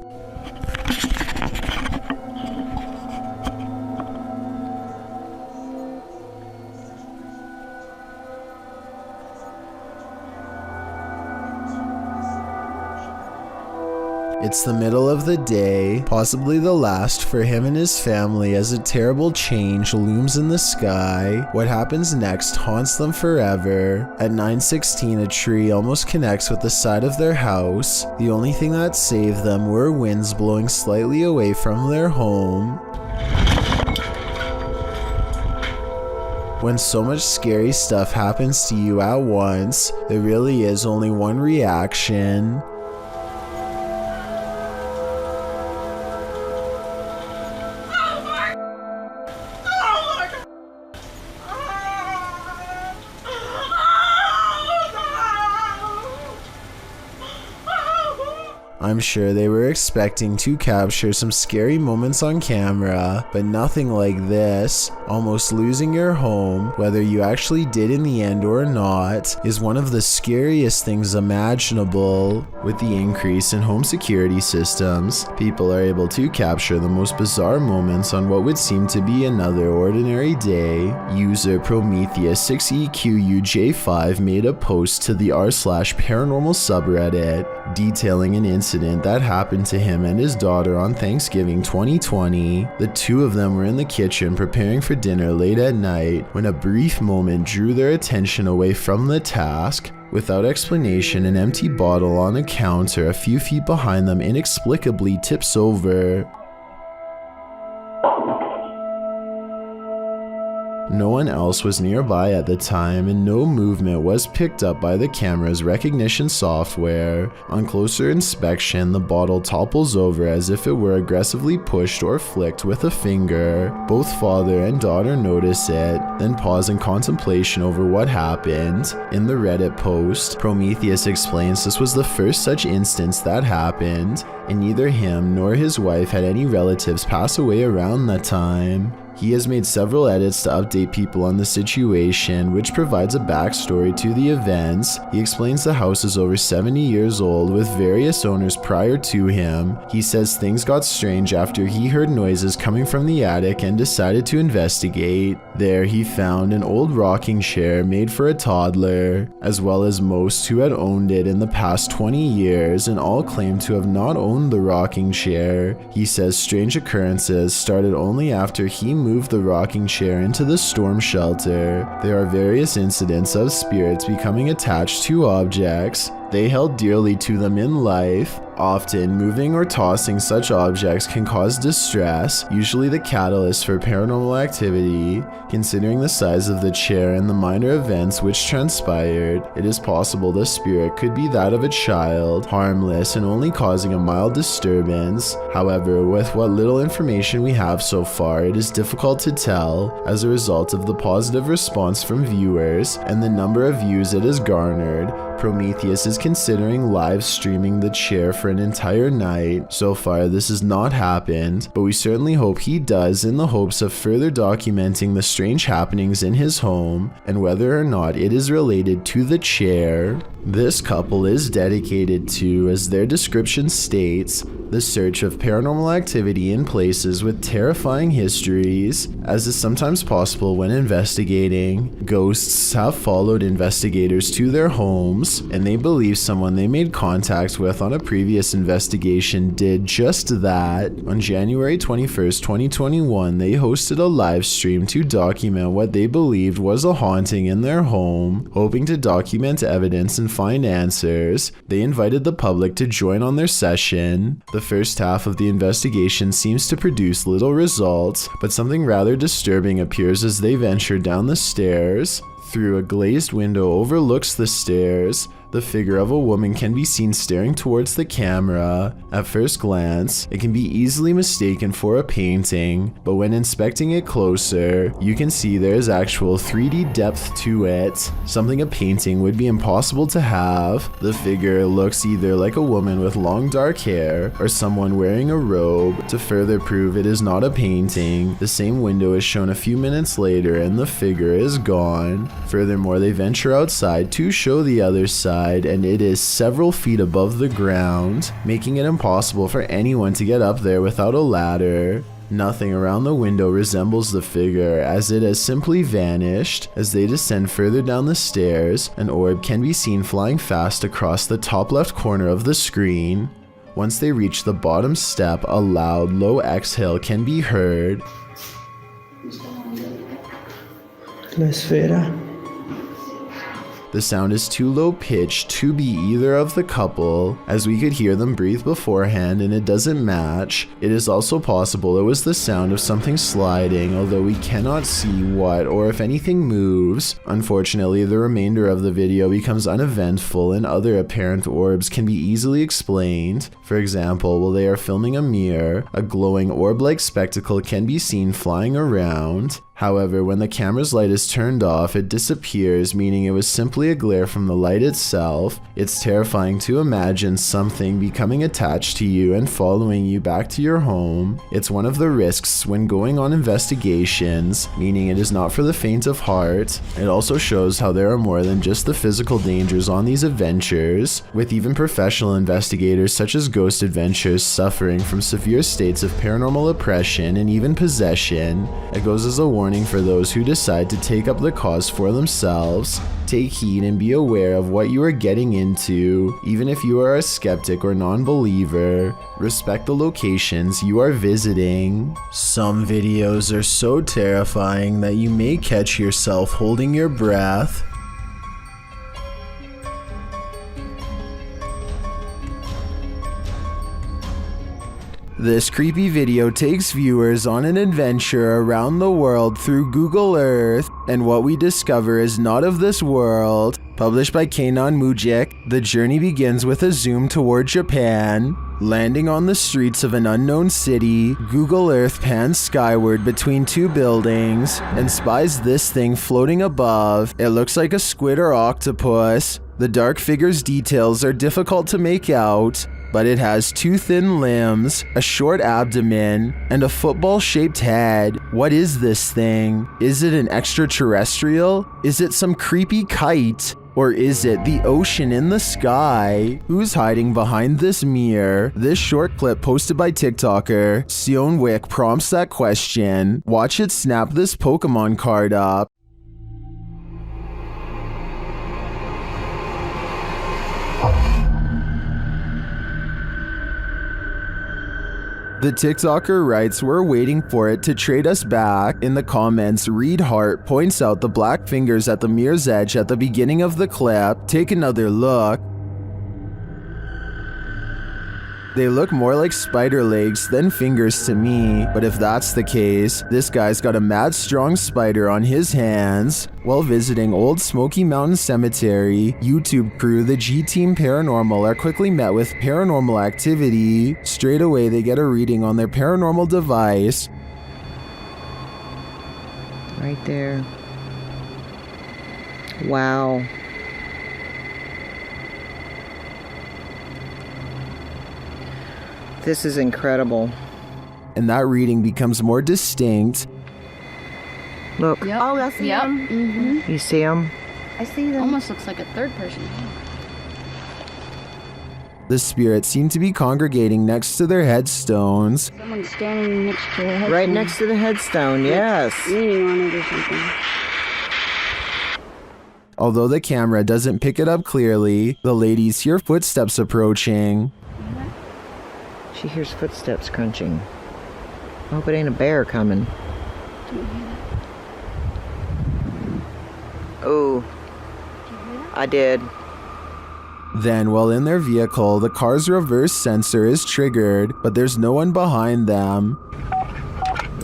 It's the middle of the day, possibly the last for him and his family, as a terrible change looms in the sky. What happens next haunts them forever. At 9:16, a tree almost connects with the side of their house. The only thing that saved them were winds blowing slightly away from their home. When so much scary stuff happens to you at once, there really is only one reaction. I'm sure they were expecting to capture some scary moments on camera, but nothing like this. Almost losing your home, whether you actually did in the end or not, is one of the scariest things imaginable. With the increase in home security systems, people are able to capture the most bizarre moments on what would seem to be another ordinary day. User Prometheus6EQUJ5 made a post to the r/paranormal subreddit detailing an incident that happened to him and his daughter on Thanksgiving 2020. The two of them were in the kitchen preparing for dinner late at night when a brief moment drew their attention away from the task. Without explanation, an empty bottle on a counter a few feet behind them inexplicably tips over. No one else was nearby at the time, and no movement was picked up by the camera's recognition software. On closer inspection, the bottle topples over as if it were aggressively pushed or flicked with a finger. Both father and daughter notice it, then pause in contemplation over what happened. In the Reddit post, Prometheus explains this was the first such instance that happened, and neither him nor his wife had any relatives pass away around that time. He has made several edits to update people on the situation, which provides a backstory to the events. He explains the house is over 70 years old with various owners prior to him. He says things got strange after he heard noises coming from the attic and decided to investigate. There he found an old rocking chair made for a toddler, as well as most who had owned it in the past 20 years, and all claimed to have not owned the rocking chair. He says strange occurrences started only after he moved the rocking chair into the storm shelter. There are various incidents of spirits becoming attached to objects they held dearly to them in life. Often, moving or tossing such objects can cause distress, usually the catalyst for paranormal activity. Considering the size of the chair and the minor events which transpired, it is possible the spirit could be that of a child, harmless and only causing a mild disturbance. However, with what little information we have so far, it is difficult to tell as a result of the positive response from viewers and the number of views it has garnered. Prometheus is considering live streaming the chair for an entire night. So far, this has not happened, but we certainly hope he does in the hopes of further documenting the strange happenings in his home and whether or not it is related to the chair. This couple is dedicated to, as their description states, the search of paranormal activity in places with terrifying histories, as is sometimes possible when investigating. Ghosts have followed investigators to their homes, and they believe someone they made contact with on a previous investigation did just that. On January 21st, 2021, they hosted a live stream to document what they believed was a haunting in their home. Hoping to document evidence and find answers, they invited the public to join on their session. The first half of the investigation seems to produce little results, but something rather disturbing appears as they venture down the stairs. Through a glazed window overlooks the stairs, the figure of a woman can be seen staring towards the camera. At first glance, it can be easily mistaken for a painting, but when inspecting it closer, you can see there is actual 3D depth to it, something a painting would be impossible to have. The figure looks either like a woman with long dark hair or someone wearing a robe. To further prove it is not a painting, the same window is shown a few minutes later and the figure is gone. Furthermore, they venture outside to show the other side, and it is several feet above the ground, making it impossible for anyone to get up there without a ladder. Nothing around the window resembles the figure, as it has simply vanished. As they descend further down the stairs, an orb can be seen flying fast across the top left corner of the screen. Once they reach the bottom step, a loud, low exhale can be heard. La esfera. The sound is too low pitched to be either of the couple, as we could hear them breathe beforehand and it doesn't match. It is also possible it was the sound of something sliding, although we cannot see what or if anything moves. Unfortunately, the remainder of the video becomes uneventful and other apparent orbs can be easily explained. For example, while they are filming a mirror, a glowing orb-like spectacle can be seen flying around. However, when the camera's light is turned off, it disappears, meaning it was simply a glare from the light itself. It's terrifying to imagine something becoming attached to you and following you back to your home. It's one of the risks when going on investigations, meaning it is not for the faint of heart. It also shows how there are more than just the physical dangers on these adventures, with even professional investigators such as Ghost Adventures suffering from severe states of paranormal oppression and even possession. It goes as a warning for those who decide to take up the cause for themselves. Take heed and be aware of what you are getting into, even if you are a skeptic or non-believer. Respect the locations you are visiting. Some videos are so terrifying that you may catch yourself holding your breath. This creepy video takes viewers on an adventure around the world through Google Earth, and what we discover is not of this world. Published by Keinan Mujik, the journey begins with a zoom toward Japan. Landing on the streets of an unknown city, Google Earth pans skyward between two buildings and spies this thing floating above. It looks like a squid or octopus. The dark figure's details are difficult to make out, but it has two thin limbs, a short abdomen, and a football-shaped head. What is this thing? Is it an extraterrestrial? Is it some creepy kite? Or is it the ocean in the sky? Who's hiding behind this mirror? This short clip posted by TikToker Sion Wick prompts that question. Watch it snap this Pokemon card up. The TikToker writes, "We're waiting for it to trade us back." In the comments, Reed Hart points out the black fingers at the mirror's edge at the beginning of the clip. Take another look. They look more like spider legs than fingers to me, but if that's the case, this guy's got a mad strong spider on his hands. While visiting Old Smoky Mountain Cemetery, YouTube crew the G-Team Paranormal are quickly met with paranormal activity. Straight away they get a reading on their paranormal device. Right there. Wow. This is incredible. And that reading becomes more distinct. Look. Yep. Oh, I see him. Mm-hmm. You see him? I see them. Almost looks like a third person. The spirits seem to be congregating next to their headstones. Someone's standing next to the headstone. Right next to the headstone, yes. Leaning on it or something. Although the camera doesn't pick it up clearly, the ladies hear footsteps approaching. She hears footsteps crunching. I hope it ain't a bear coming. Oh, I did. Then, while in their vehicle, the car's reverse sensor is triggered, but there's no one behind them.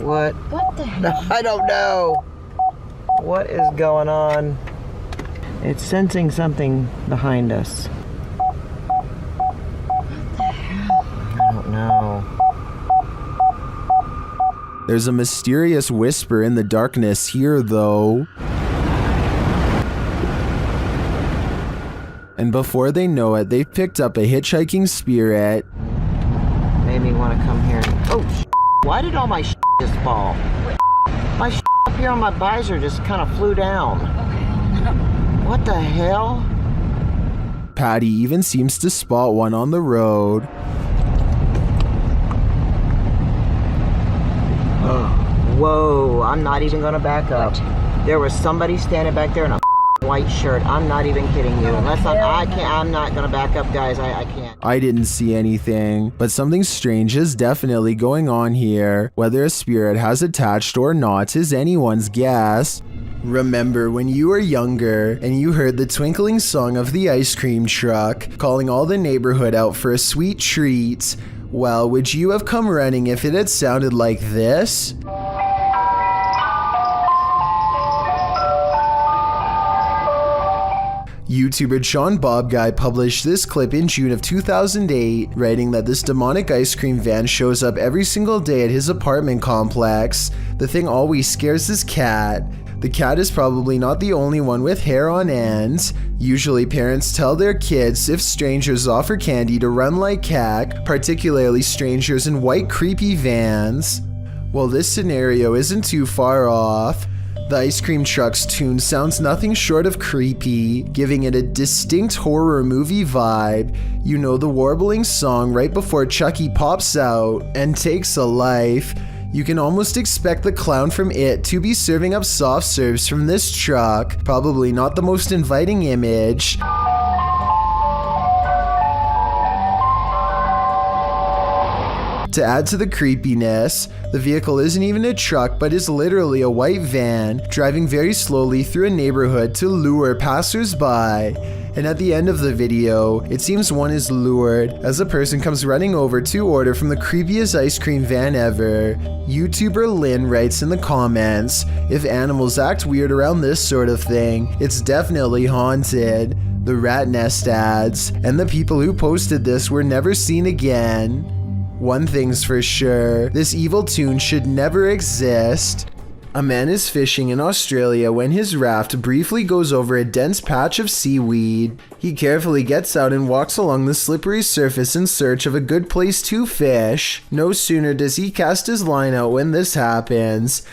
What? What the hell? I don't know. What is going on? It's sensing something behind us. No. There's a mysterious whisper in the darkness here, though. And before they know it, they've picked up a hitchhiking spirit. Made me want to come here. Oh, why did all my just fall? My up here on my visor just kind of flew down. What the hell? Patty even seems to spot one on the road. Whoa, I'm not even gonna back up. There was somebody standing back there in a white shirt. I'm not even kidding you. Unless I'm not gonna back up, guys. I can't. I didn't see anything, but something strange is definitely going on here. Whether a spirit has attached or not is anyone's guess. Remember when you were younger and you heard the twinkling song of the ice cream truck calling all the neighborhood out for a sweet treat? Well, would you have come running if it had sounded like this? YouTuber John Bob Guy published this clip in June of 2008, writing that this demonic ice cream van shows up every single day at his apartment complex. The thing always scares his cat. The cat is probably not the only one with hair on end. Usually parents tell their kids if strangers offer candy to run like heck, particularly strangers in white creepy vans. Well, this scenario isn't too far off. The ice cream truck's tune sounds nothing short of creepy, giving it a distinct horror movie vibe. You know, the warbling song right before Chucky pops out and takes a life. You can almost expect the clown from It to be serving up soft serves from this truck. Probably not the most inviting image. To add to the creepiness, the vehicle isn't even a truck but is literally a white van driving very slowly through a neighborhood to lure passers-by. And at the end of the video, it seems one is lured as a person comes running over to order from the creepiest ice cream van ever. YouTuber Lynn writes in the comments, if animals act weird around this sort of thing, it's definitely haunted. The rat nest adds, and the people who posted this were never seen again. One thing's for sure, this evil tune should never exist. A man is fishing in Australia when his raft briefly goes over a dense patch of seaweed. He carefully gets out and walks along the slippery surface in search of a good place to fish. No sooner does he cast his line out when this happens.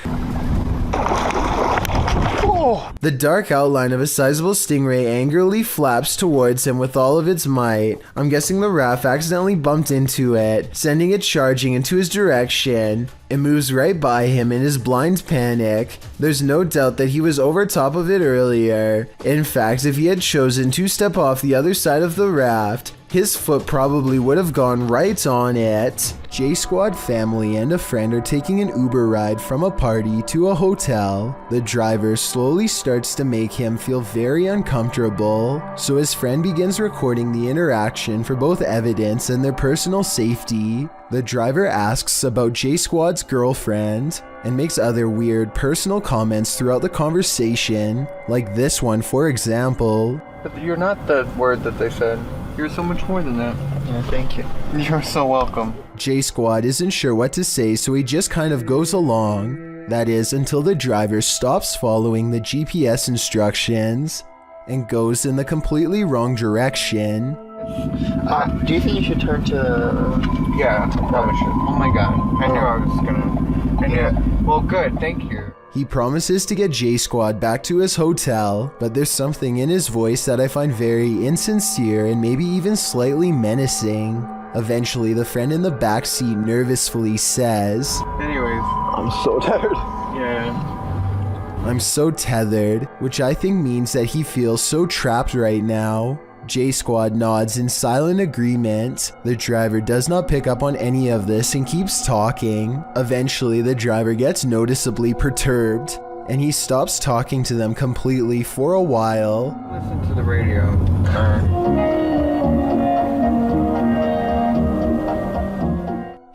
The dark outline of a sizable stingray angrily flaps towards him with all of its might. I'm guessing the raft accidentally bumped into it, sending it charging into his direction. It moves right by him in his blind panic. There's no doubt that he was over top of it earlier. In fact, if he had chosen to step off the other side of the raft, his foot probably would have gone right on it. J-Squad family and a friend are taking an Uber ride from a party to a hotel. The driver slowly starts to make him feel very uncomfortable, so his friend begins recording the interaction for both evidence and their personal safety. The driver asks about J-Squad's girlfriend and makes other weird personal comments throughout the conversation, like this one for example. But you're not the word that they said. You're so much more than that. Yeah, thank you. You're so welcome. J-Squad isn't sure what to say, so he just kind of goes along. That is, until the driver stops following the GPS instructions and goes in the completely wrong direction. Do you think you should turn to... Yeah, I probably should. Oh my god. I knew I was gonna... I knew it. Well, good. Thank you. He promises to get J-Squad back to his hotel, but there's something in his voice that I find very insincere and maybe even slightly menacing. Eventually, the friend in the back seat nervously says, Anyways, I'm so tired. Yeah. I'm so tethered, which I think means that he feels so trapped right now. J-Squad nods in silent agreement. The driver does not pick up on any of this and keeps talking. Eventually, the driver gets noticeably perturbed, and he stops talking to them completely for a while. Listen to the radio.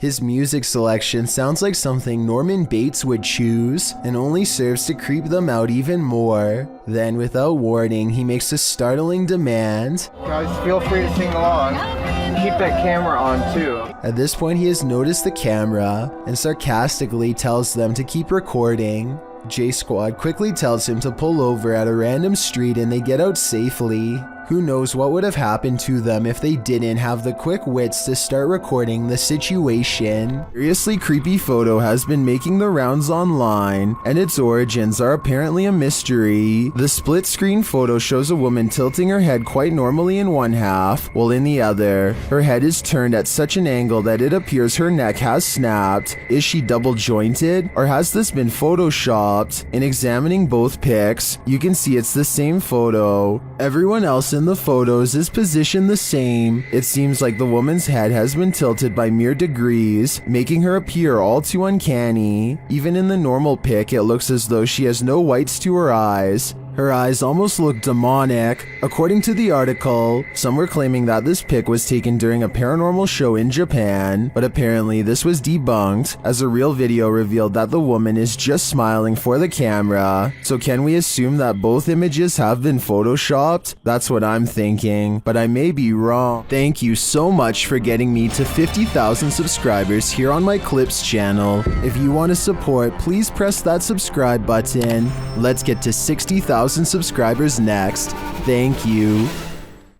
His music selection sounds like something Norman Bates would choose, and only serves to creep them out even more. Then, without warning, he makes a startling demand. Guys, feel free to sing along. Keep that camera on, too. At this point, he has noticed the camera, and sarcastically tells them to keep recording. J-Squad quickly tells him to pull over at a random street and they get out safely. Who knows what would have happened to them if they didn't have the quick wits to start recording the situation. Seriously creepy photo has been making the rounds online, and its origins are apparently a mystery. The split screen photo shows a woman tilting her head quite normally in one half, while in the other, her head is turned at such an angle that it appears her neck has snapped. Is she double jointed, or has this been photoshopped? In examining both pics, you can see it's the same photo. Everyone else in the photos is positioned the same. It seems like the woman's head has been tilted by mere degrees, making her appear all too uncanny. Even in the normal pic, it looks as though she has no whites to her eyes. Her eyes almost look demonic. According to the article, some were claiming that this pic was taken during a paranormal show in Japan, but apparently this was debunked, as a real video revealed that the woman is just smiling for the camera. So can we assume that both images have been photoshopped? That's what I'm thinking, but I may be wrong. Thank you so much for getting me to 50,000 subscribers here on my Clips channel. If you want to support, please press that subscribe button. Let's get to 60,000 subscribers next. Thank you.